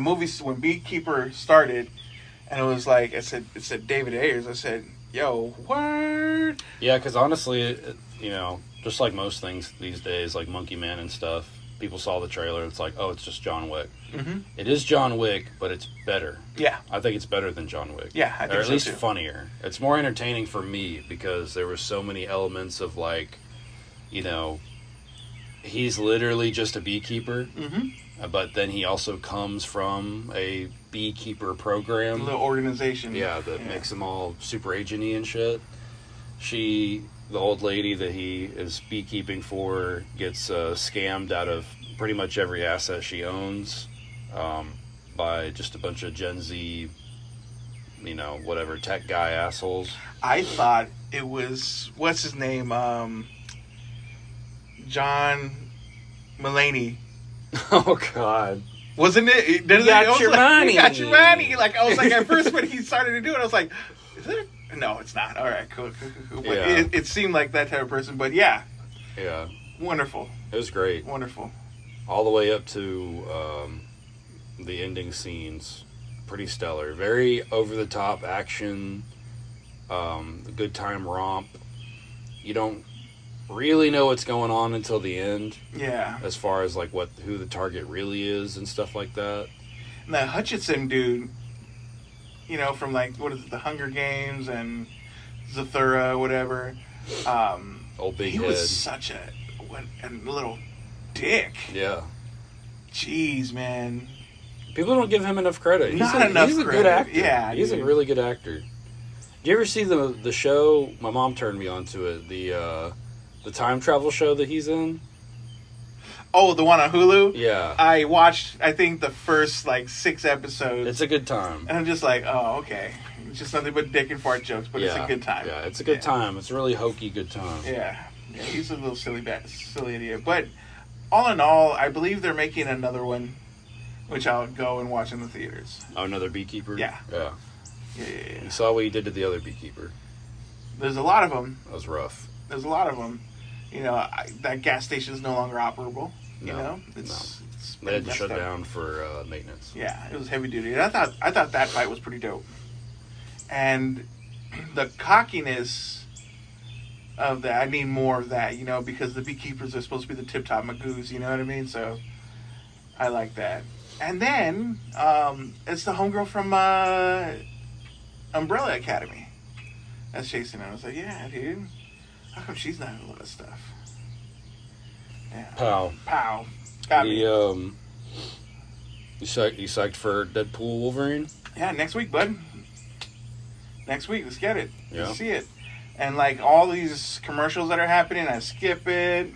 Beekeeper started, and it was like it said David Ayers. I said, yo, word. Yeah, because honestly, just like most things these days, like Monkey Man and stuff, people saw the trailer, it's like, oh, it's just John Wick. Mm-hmm. It is John Wick, but it's better. Yeah. I think it's better than John Wick. Yeah, I think or at so least too. funnier. It's more entertaining for me because there were so many elements of like, he's literally just a beekeeper, but then he also comes from a beekeeper program. A little organization. Yeah, that makes him all super agent-y and shit. The old lady that he is beekeeping for, gets scammed out of pretty much every asset she owns by just a bunch of Gen Z, whatever, tech guy assholes. I thought it was, what's his name? John Mulaney. Oh, God. Wasn't it? Got your money. Got your money. Like, I was like, at first when he started to do it, I was like, is it? No, it's not. All right, cool. But Yeah. it seemed like that type of person. But yeah, Yeah. Wonderful. It was great. Wonderful. All the way up to the ending scenes. Pretty stellar. Very over-the-top action. The good time romp. You don't really know what's going on until the end. Yeah. As far as like who the target really is and stuff like that. And that Hutchinson dude, you know, from like what is it, the Hunger Games and Zathura, whatever. Old big he head. was such a little dick. Yeah. Jeez, man. People don't give him enough credit. He's a good credit. actor. Yeah, he's a really good actor. Did you ever see the show? My mom turned me onto it. The time travel show that he's in. Oh, the one on Hulu? Yeah. I watched, I think, the first, 6 episodes. It's a good time. And I'm just like, oh, okay. It's just nothing but dick and fart jokes, but it's a good time. Yeah, it's a good time. It's a really hokey good time. Yeah. Yeah, he's a little silly idiot. But all in all, I believe they're making another one, which I'll go and watch in the theaters. Oh, another Beekeeper? Yeah. Yeah. Yeah. You saw what he did to the other Beekeeper. There's a lot of them. That was rough. There's a lot of them. You know, that gas station is no longer operable. You know, it's they had to shut down for maintenance. Yeah, it was heavy duty. And I thought that fight was pretty dope. And the cockiness of that, I need more of that, you know, because the Beekeepers are supposed to be the tip-top magoos, you know what I mean? So I like that. And then it's the homegirl from Umbrella Academy that's chasing him. I was like, yeah, dude. How come she's not in all that stuff? Yeah. Pow. Got me. You psyched for Deadpool Wolverine? Yeah, next week, bud. Next week, let's get it. Yeah. Let's see it. And all these commercials that are happening, I skip it.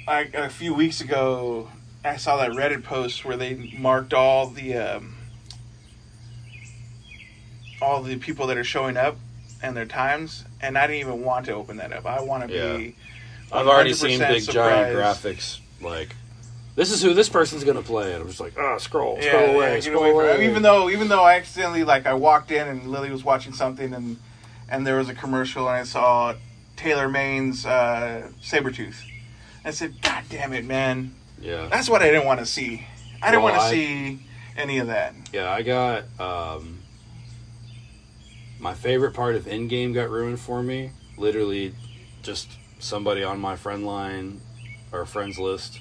Like a few weeks ago, I saw that Reddit post where they marked all the people that are showing up and their times, and I didn't even want to open that up. I want to be. I've already seen big surprised. giant graphics like, this is who this person's gonna play, and I'm just like, scroll away. Even though I accidentally I walked in and Lily was watching something and there was a commercial and I saw Taylor Maine's Sabretooth. I said, God damn it, man. Yeah. That's what I didn't want to see. I didn't want to see any of that. Yeah, I got my favorite part of Endgame got ruined for me. Literally, just somebody on my friend line or friends list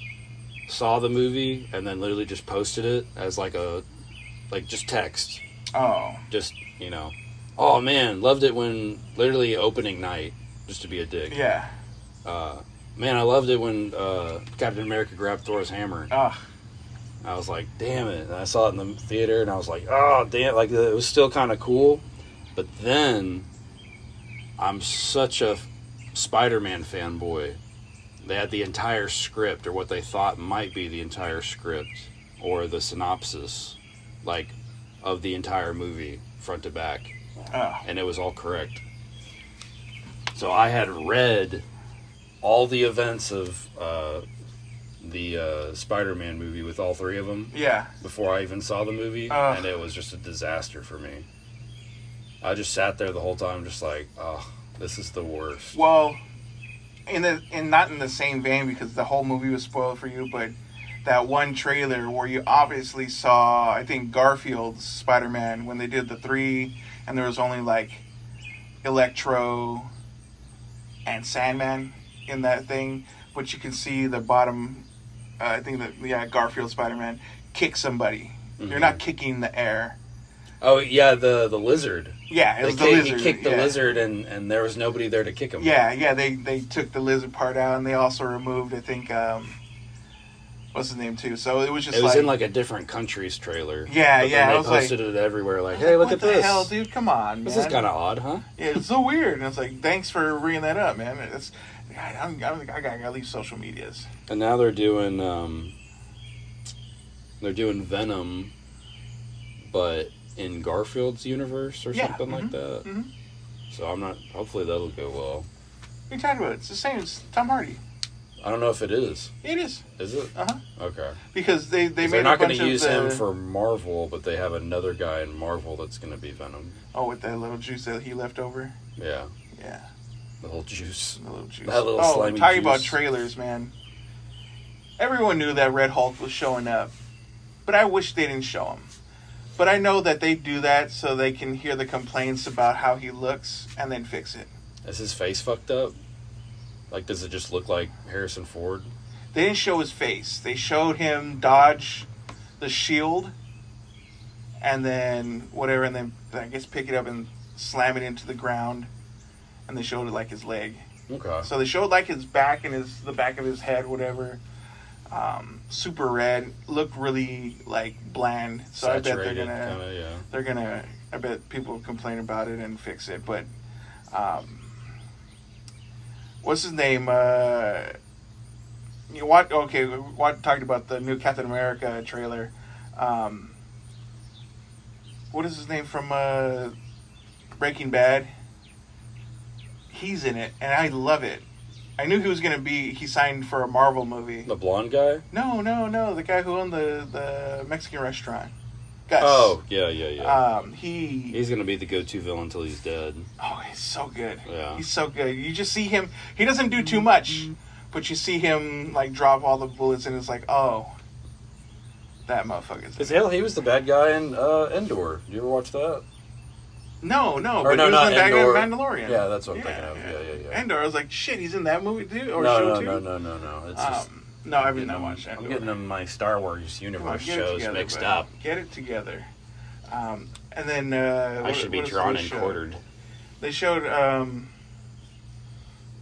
saw the movie and then literally just posted it as just text. Oh. Just, oh man, loved it when literally opening night, just to be a dick. Yeah. Man, I loved it when Captain America grabbed Thor's hammer. Ugh. I was like, damn it. And I saw it in the theater and I was like, oh, damn. It was still kind of cool. But then, I'm such a Spider-Man fanboy. They had the entire script, or what they thought might be the entire script, or the synopsis, of the entire movie, front to back. Oh. And it was all correct. So I had read all the events of the Spider-Man movie with all 3 of them. Yeah. Before I even saw the movie, and it was just a disaster for me. I just sat there the whole time, just like, oh, this is the worst. Well, not in the same vein, because the whole movie was spoiled for you, but that one trailer where you obviously saw, I think, Garfield's Spider-Man when they did the 3, and there was only Electro and Sandman in that thing, but you can see the bottom. I think that Garfield Spider-Man kick somebody. Mm-hmm. They're not kicking the air. Oh yeah, the lizard. Yeah, it was the lizard. He kicked the lizard, and there was nobody there to kick him. Yeah. They took the lizard part out, and they also removed, I think, what's his name too. So it was just. It was in a different country's trailer. Yeah, but yeah. They posted it everywhere. Hey, look at this. What the hell, dude? Come on, man. This is kind of odd, huh? Yeah, it's so weird. And it's like, thanks for bringing that up, man. I gotta leave social medias. And now they're doing Venom, but in Garfield's universe or something like that. Mm-hmm. So I'm not. Hopefully that'll go well. What are you talking about? It's the same as Tom Hardy. I don't know if it is. It is. Is it? Okay. Because they made they're not going to use him for Marvel, but they have another guy in Marvel that's going to be Venom. Oh, with that little juice that he left over. Yeah. Yeah. The little juice. The little juice. That little oh, slimy talking juice. about trailers, man. Everyone knew that Red Hulk was showing up, but I wish they didn't show him. But I know that they do that so they can hear the complaints about how he looks and then fix it. Is his face fucked up? Like, does it just look like Harrison Ford? They didn't show his face. They showed him dodge the shield and then whatever, and then I guess pick it up and slam it into the ground. And they showed it like his leg. Okay. So they showed like his back and the back of his head, whatever. Super red, looked really like bland. So Saturated, they're gonna. I bet people will complain about it and fix it. But what's his name? You watch? Okay, we talked about the new Captain America trailer. What is his name from Breaking Bad? He's in it, and I love it. I knew he was going to be... He signed for a Marvel movie. The blonde guy? No. The guy who owned the Mexican restaurant. Gus. Oh, yeah. He's going to be the go-to villain until he's dead. Oh, he's so good. Yeah. He's so good. You just see him... He doesn't do too much, but you see him, like, drop all the bullets, and it's like, oh, that motherfucker's... Because, hell, he was the bad guy in Endor. Did you ever watch that? No, or but no, he was not in Endor. Mandalorian. Yeah, that's what I'm thinking of. Yeah. Endor, I was like, shit, he's in that movie too? Or no, show no, too? No. It's just... No, I mean, not watch Endor. I'm getting them my Star Wars universe shows together, mixed buddy. up. Get it together. And then... I should be drawn and quartered. They showed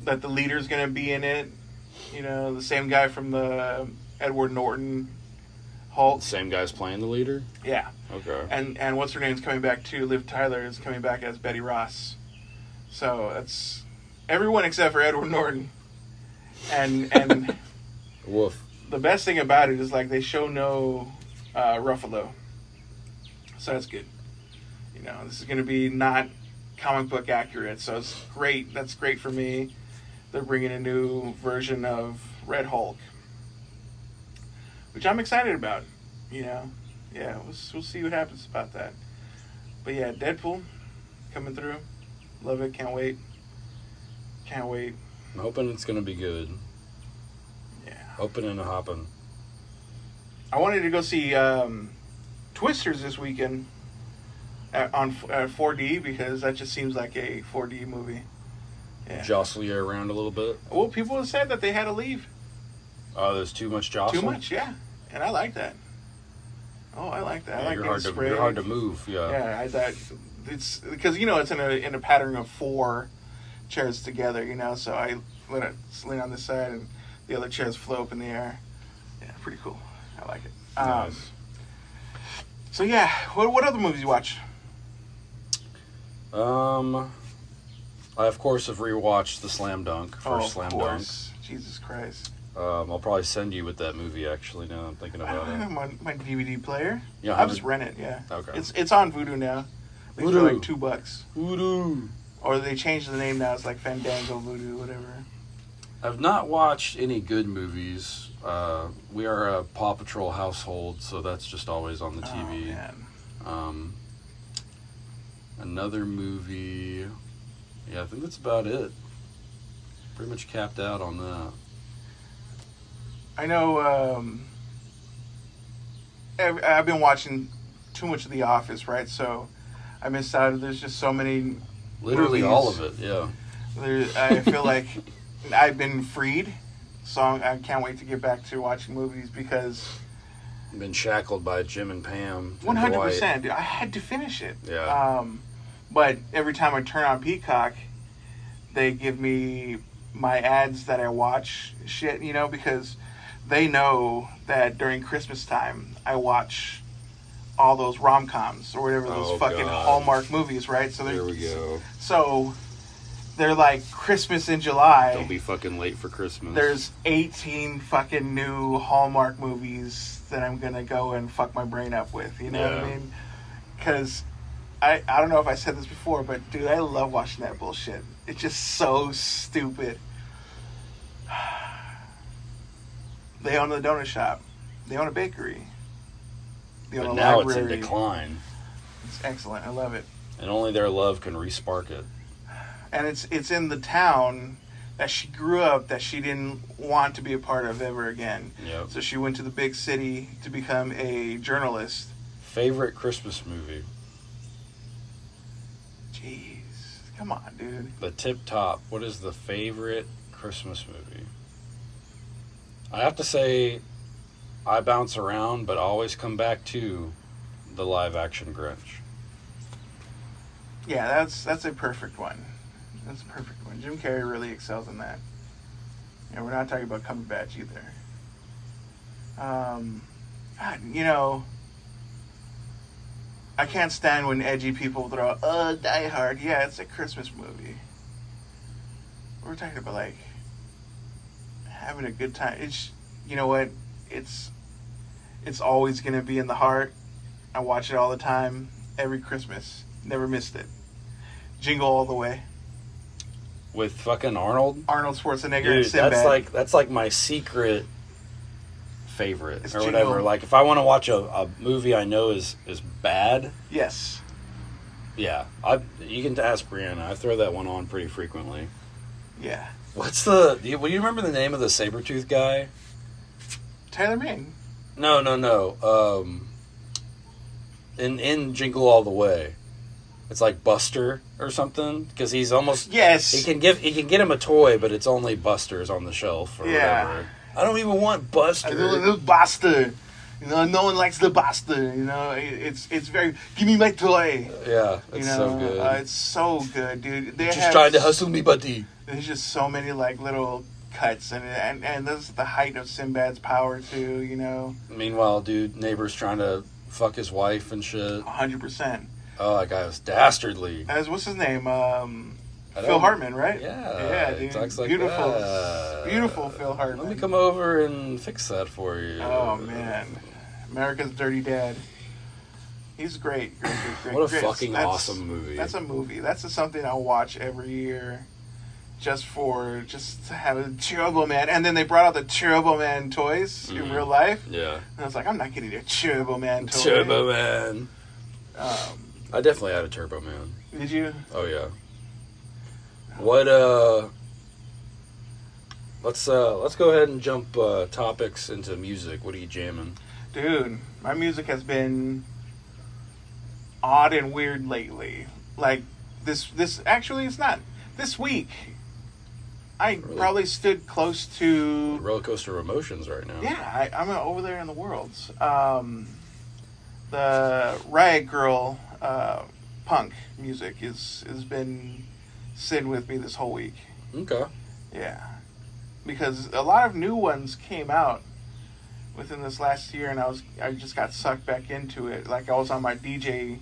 that the leader's going to be in it. You know, the same guy from the Edward Norton Hulk. The same guy's playing the leader? Yeah. Okay. And what's her name's coming back too? Liv Tyler is coming back as Betty Ross. So that's everyone except for Edward Norton. And Woof. The best thing about it is like they show no Ruffalo. So that's good. You know, this is going to be not comic book accurate. So it's great. That's great for me. They're bringing a new version of Red Hulk, which I'm excited about. You know. Yeah, we'll see what happens about that. But yeah, Deadpool coming through. Love it. Can't wait. I'm hoping it's going to be good. Yeah. Hoping and hopping. I wanted to go see Twisters this weekend on 4D because that just seems like a 4D movie. Yeah. Jostle you around a little bit. Well, people have said that they had to leave. Oh, there's too much jostle? Too much, yeah. And I like that. Oh, I like that. Yeah, I like you're hard to move. Yeah. Yeah, I thought it's because it's in a pattern of 4 chairs together. You know, so I let it lean on this side and the other chairs float up in the air. Yeah, pretty cool. I like it. Nice. So yeah, what other movies you watch? I of course have rewatched the Slam Dunk. Slam Dunk. Jesus Christ. I'll probably send you with that movie. Actually, now I'm thinking I about don't it. have my DVD player. Yeah, I'll just rent it. Yeah. Okay. It's on Vudu now. It's for like $2. Voodoo. Or they changed the name now. It's like Fandango Voodoo, whatever. I've not watched any good movies. We are a Paw Patrol household, so that's just always on the TV. Oh, man. Another movie. Yeah, I think that's about it. Pretty much capped out on that. I know I've been watching too much of The Office, right? So I missed out. There's just so many Literally movies. all of it, yeah. I feel like I've been freed, so I can't wait to get back to watching movies because... I've been shackled by Jim and Pam. 100%. I had to finish it. Yeah. But every time I turn on Peacock, they give me my ads that I watch shit, you know, because they know that during Christmas time I watch all those rom-coms or whatever, those fucking Hallmark movies, right? So there we go. So they're like Christmas in July. Don't be fucking late for Christmas. There's 18 fucking new Hallmark movies that I'm gonna go and fuck my brain up with. You know what I mean? Because I don't know if I said this before, but dude, I love watching that bullshit. It's just so stupid. They own a donut shop. They own a bakery. They own but a now library. it's in decline. It's excellent. I love it. And only their love can re-spark it. and it's in the town that she grew up that she didn't want to be a part of ever again. Yep. So she went to the big city to become a journalist. Favorite Christmas movie? Jeez, come on, dude. The tip top. What is the favorite Christmas movie? I have to say, I bounce around, but I always come back to the live action Grinch. Yeah, that's a perfect one. That's a perfect one. Jim Carrey really excels in that. Yeah, we're not talking about Cumberbatch either. God, you know, I can't stand when edgy people throw out, Die Hard. Yeah, it's a Christmas movie. We're talking about, like, having a good time. It's, you know what? It's always going to be in the heart. I watch it all the time. Every Christmas. Never missed it. Jingle All the Way. With fucking Arnold? Arnold Schwarzenegger Dude, and Sinbad. that's like my secret favorite It's or Jingle. whatever. Like if I want to watch a movie I know is bad, Yes. yeah, you can ask Brianna. I throw that one on pretty frequently. Yeah. Will you remember the name of the Sabretooth guy? Tyler Mane. No. In Jingle All the Way, it's like Buster or something because he's almost Yes. He can get him a toy, but it's only Buster's on the shelf or whatever. I don't even want Buster. I don't know, Buster. You know, no one likes the Buster. You know, it's very. Give me my toy. Yeah, it's You know, so good. It's so good, dude. They Just have trying to hustle me, buddy. There's just so many like little cuts, and this is the height of Sinbad's power too. You know, Meanwhile, dude, neighbor's trying to fuck his wife and shit. 100%. Oh, that guy was dastardly. As what's his name? Phil Hartman, right? Yeah, dude. he talks like beautiful, that. beautiful Phil Hartman. Let me come over and fix that for you. Oh man, America's Dirty Dad. He's great. What a great. fucking awesome movie. That's a movie. That's something I'll watch every year, just to have a Turbo Man. And then they brought out the Turbo Man toys in real life. Yeah. And I was like, I'm not getting a Turbo Man toy. Turbo Man. I definitely had a Turbo Man. Did you? Oh yeah. What let's go ahead and jump topics into music. What are you jamming? Dude, my music has been odd and weird lately. Like this actually it's not. This week I Really? probably stood close to Roller coaster of emotions right now. Yeah, I'm over there in the worlds. The Riot Girl punk music has been sitting with me this whole week. Okay. Yeah, because a lot of new ones came out within this last year, and I just got sucked back into it. Like I was on my DJ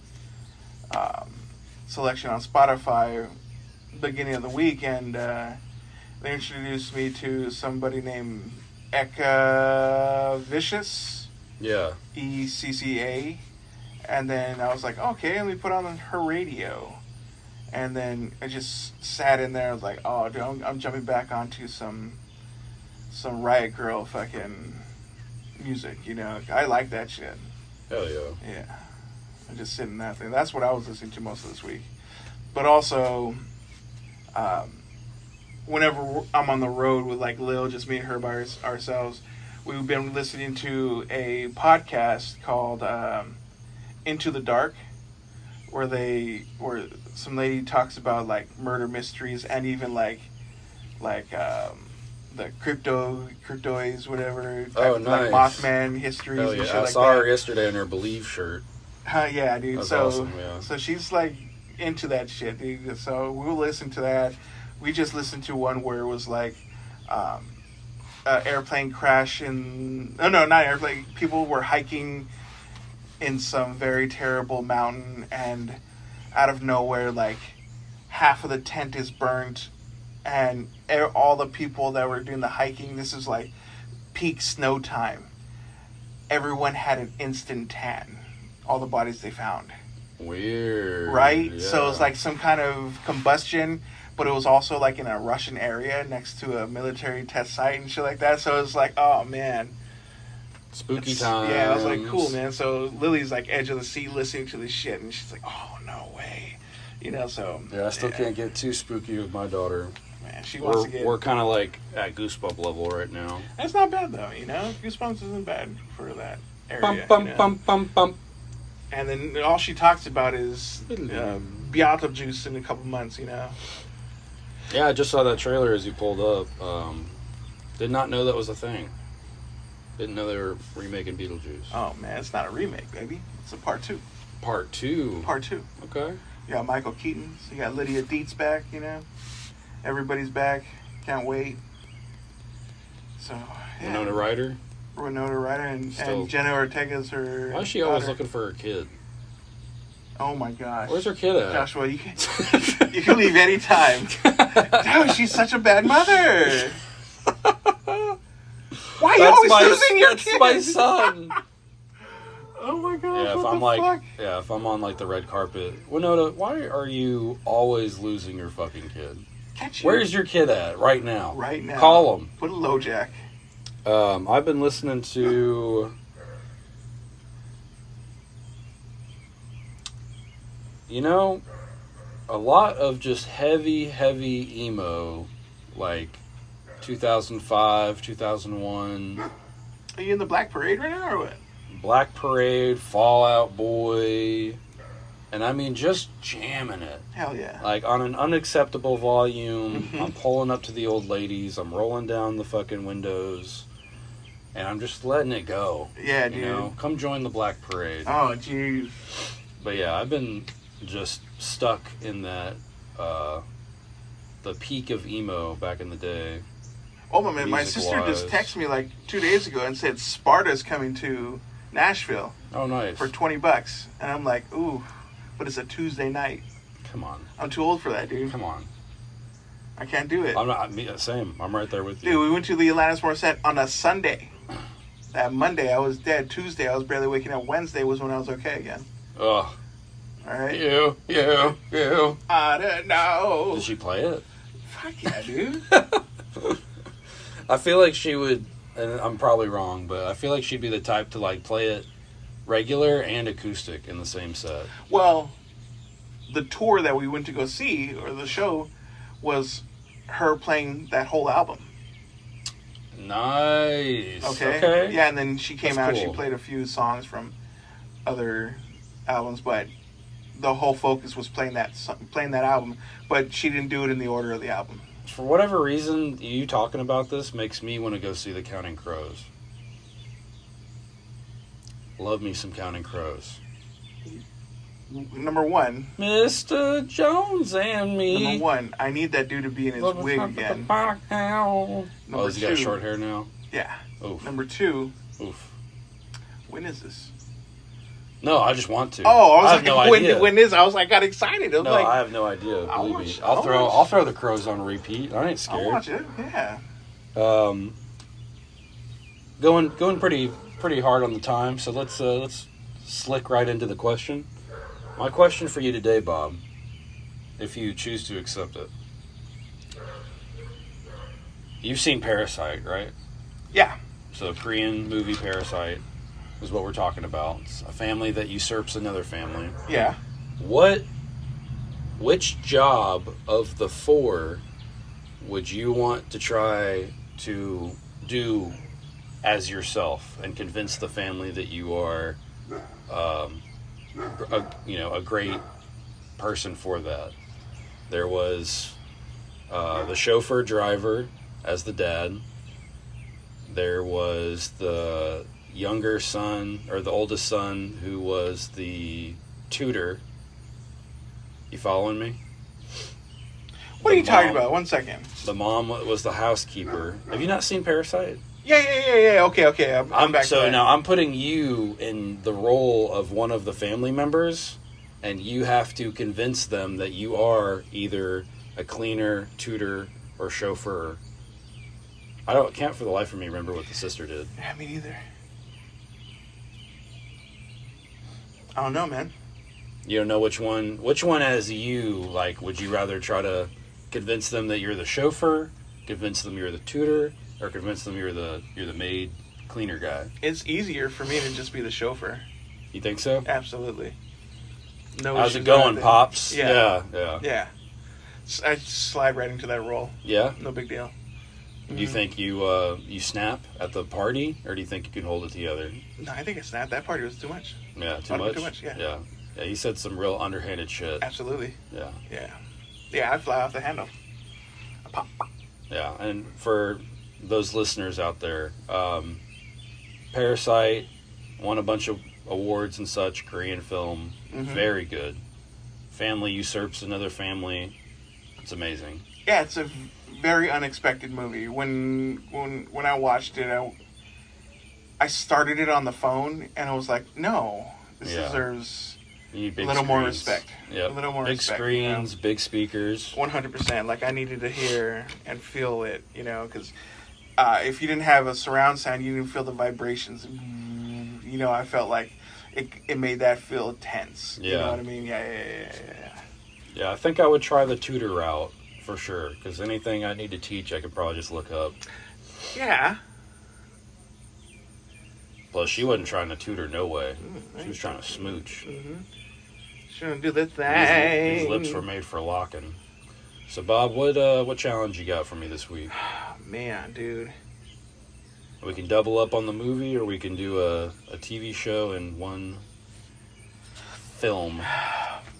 selection on Spotify beginning of the week, and they introduced me to somebody named Eka Vicious. Yeah. ECCA, and then I was like, okay, let me put on her radio, and then I just sat in there. I was like, oh, dude, I'm jumping back onto some Riot Girl fucking music. You know, I like that shit. Hell yeah. Yeah, I just sit in that thing. That's what I was listening to most of this week, but also, whenever I'm on the road with like Lil, just me and her by ourselves. We've been listening to a podcast called Into the Dark, where some lady talks about like murder mysteries and even like the cryptoids, whatever. Oh, Like nice. Mothman histories Hell and yeah. shit I like saw that. her yesterday in her Believe shirt. Yeah, dude. That's so awesome, yeah. so she's like into that shit, dude. So we'll listen to that. We just listened to one where it was like airplane crash not airplane. People were hiking in some very terrible mountain, and out of nowhere, like half of the tent is burnt, and all the people that were doing the hiking. This is like peak snow time. Everyone had an instant tan. All the bodies they found. Weird. Right? Yeah. So it was like some kind of combustion, but it was also like in a Russian area next to a military test site and shit like that. So it was like, oh man. Spooky times. Yeah, I was like, cool, man. So Lily's like edge of the seat listening to this shit, and she's like, oh, no way. You know, so Yeah, I still can't get too spooky with my daughter. man, she wants to get. We're kind of like at goosebump level right now. That's not bad though, you know. Goosebumps isn't bad for that area. Bum bum you know? bum bum bum. And then all she talks about is Beetlejuice in a couple months, you know. Yeah, I just saw that trailer as you pulled up. Did not know that was a thing. Didn't know they were remaking Beetlejuice. Oh man, it's not a remake, baby. It's a part 2. Part 2. Part 2. Okay. You got Michael Keaton. So you got Lydia Deetz back, you know. Everybody's back. Can't wait. So, yeah. Winona Ryder. Winona Ryder and Jenna Ortega's her. Why is she always looking for her kid? Oh my gosh. Where's her kid at? Joshua, you can leave any time. Dude, she's such a bad mother. Why are you always losing your kid? That's my son. Oh my gosh. Yeah, if I'm on like the red carpet, Winona, why are you always losing your fucking kid? Where's your kid at right now? Right now. Call him. Put a low jack. I've been listening to, you know, a lot of just heavy emo, like 2005, 2001. Are you in the Black Parade right now or what? Black Parade, Fall Out Boy, and I mean just jamming it. Hell yeah. Like on an unacceptable volume. I'm pulling up to the old ladies. I'm rolling down the fucking windows. And I'm just letting it go. Yeah, dude. You know, come join the Black Parade. Oh, jeez. But yeah, I've been just stuck in that, the peak of emo back in the day. Oh, man, my sister just texted me like 2 days ago and said Sparta's coming to Nashville. Oh, nice. For $20. And I'm like, ooh, but it's a Tuesday night. Come on. I'm too old for that, dude. Come on. I can't do it. I'm not, same. I'm right there with you. Dude, we went to the Alanis Morissette on a Sunday. That Monday, I was dead. Tuesday, I was barely waking up. Wednesday was when I was okay again. Ugh. All right? You. I don't know. Did she play it? Fuck yeah, dude. I feel like she would, and I'm probably wrong, but I feel like she'd be the type to like play it regular and acoustic in the same set. Well, the tour that we went to go see, or the show, was her playing that whole album. Nice. Okay. Yeah, and then she came out. Cool. She played a few songs from other albums, but the whole focus was playing that album. But she didn't do it in the order of the album. For whatever reason, you talking about this makes me want to go see the Counting Crows. Love me some Counting Crows. Number one, Mr. Jones and me. Number one, I need that dude to be in his wig again. Oh, has he got short hair now? Yeah. Oof. Number two. Oof. When is this? No, I just want to. Oh, I was like, no idea. When is? I was like, got excited. I have no idea. Believe me, I'll throw the Crows on repeat. I ain't scared. I'll watch it. Yeah. Going pretty hard on the time. So let's slick right into the question. My question for you today, Bob, if you choose to accept it. You've seen Parasite, right? Yeah. So Korean movie Parasite is what we're talking about. It's a family that usurps another family. Yeah. Which job of the 4 would you want to try to do as yourself and convince the family that you are a great person for that? There was the chauffeur driver as the dad. There was the younger son, or the oldest son, who was the tutor. You following me? What are you talking about? 1 second. The mom was the housekeeper. Have you not seen Parasite? Yeah. Okay. I'm back. So now I'm putting you in the role of one of the family members, and you have to convince them that you are either a cleaner, tutor, or chauffeur. I can't for the life of me remember what the sister did. Yeah, me neither. I don't know, man. You don't know which one as you, like, would you rather try to convince them that you're the chauffeur, convince them you're the tutor, or convince them you're the maid cleaner guy? It's easier for me to just be the chauffeur. You think so? Absolutely. No How's issues it going, or anything. Pops? Yeah. Yeah. Yeah. I slide right into that role. Yeah? No big deal. Do you think you snap at the party, or do you think you can hold it together? No, I think it's not. That party was too much. Yeah, Too much, yeah. Yeah. Yeah, he said some real underhanded shit. Absolutely. Yeah. Yeah. Yeah, I'd fly off the handle. Pop. Yeah, and for those listeners out there, Parasite won a bunch of awards and such, Korean film, very good. Family usurps another family. It's amazing. Yeah, it's a very unexpected movie. When I watched it, I started it on the phone, and I was like, no, this deserves you need a big little screens. more respect. Yeah, A little more big respect. screens, big speakers. 100%. Like, I needed to hear and feel it, because if you didn't have a surround sound, you didn't feel the vibrations. I felt like it made that feel tense. Yeah. You know what I mean? Yeah. Yeah, I think I would try the tutor route for sure, because anything I need to teach, I could probably just look up. Yeah. Plus, she wasn't trying to tutor, no way. She was trying to smooch. Shouldn't do the thing. These lips were made for locking. So, Bob, what challenge you got for me this week? Man, dude. We can double up on the movie, or we can do a TV show and one film.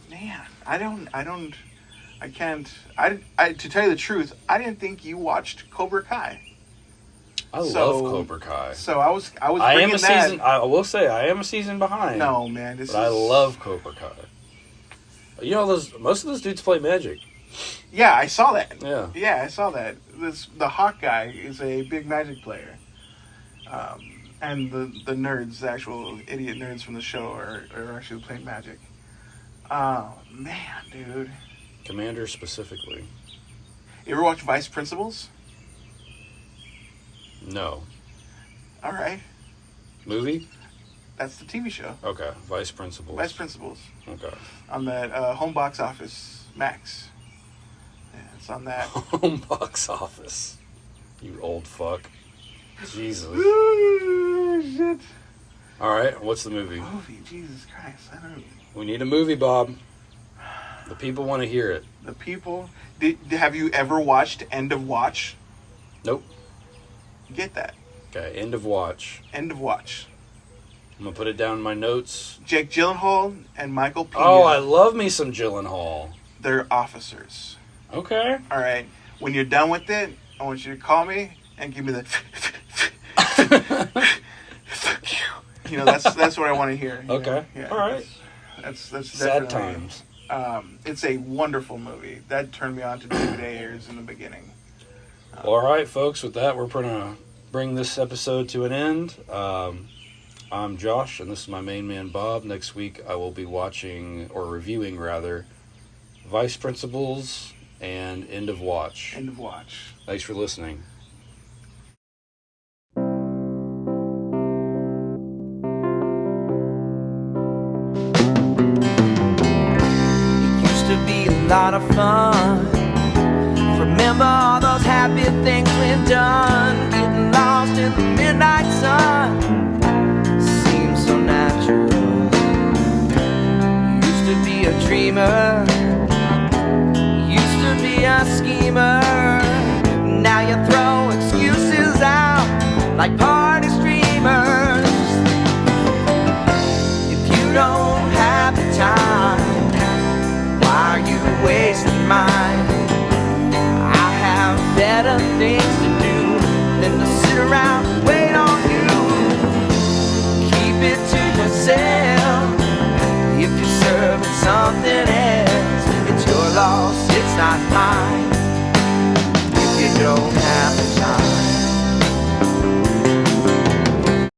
Man, I can't. To tell you the truth, I didn't think you watched Cobra Kai. I love Cobra Kai. So I was. I am a season. I will say I am a season behind. No, man, I love Cobra Kai. You know, most of those dudes play Magic. Yeah, I saw that. Yeah, I saw that. The Hawk guy is a big Magic player, and the nerds, the actual idiot nerds from the show, are actually playing Magic. Oh man, dude. Commander specifically. You ever watch Vice Principals? No. All right. Movie? That's the TV show. Okay. Vice Principals. Vice Principals. Okay. On that home box office, Max. Yeah, it's on that. Home box office. You old fuck. Jesus. Ooh, shit. All right. What's the movie? Jesus Christ. I don't. We need a movie, Bob. The people want to hear it. The people. Have you ever watched End of Watch? Nope. Get that. Okay. End of Watch. End of Watch. I'm gonna put it down in my notes. Jake Gyllenhaal and Michael Pena. Oh, I love me some Gyllenhaal. They're officers. Okay. All right. When you're done with it, I want you to call me and give me the. That's what I want to hear. Okay. Yeah, all right. That's Sad definitely, times. It's a wonderful movie. That turned me on to David Ayers in the beginning. All right, folks. With that, we're gonna bring this episode to an end. I'm Josh, and this is my main man, Bob. Next week, I will be watching, or reviewing, rather, Vice Principals and End of Watch. End of Watch. Thanks for listening. It used to be a lot of fun. Remember all those happy things we've done. Getting lost in the midnight sun seems so natural. Used to be a dreamer, used to be a schemer. Now you throw excuses out like party streamers. If you don't have the time, why are you wasting mine? I have better things to do than to sit around and wait on you. Keep it to yourself. If you're serving something else, it's your loss, it's not mine. If you don't have the time.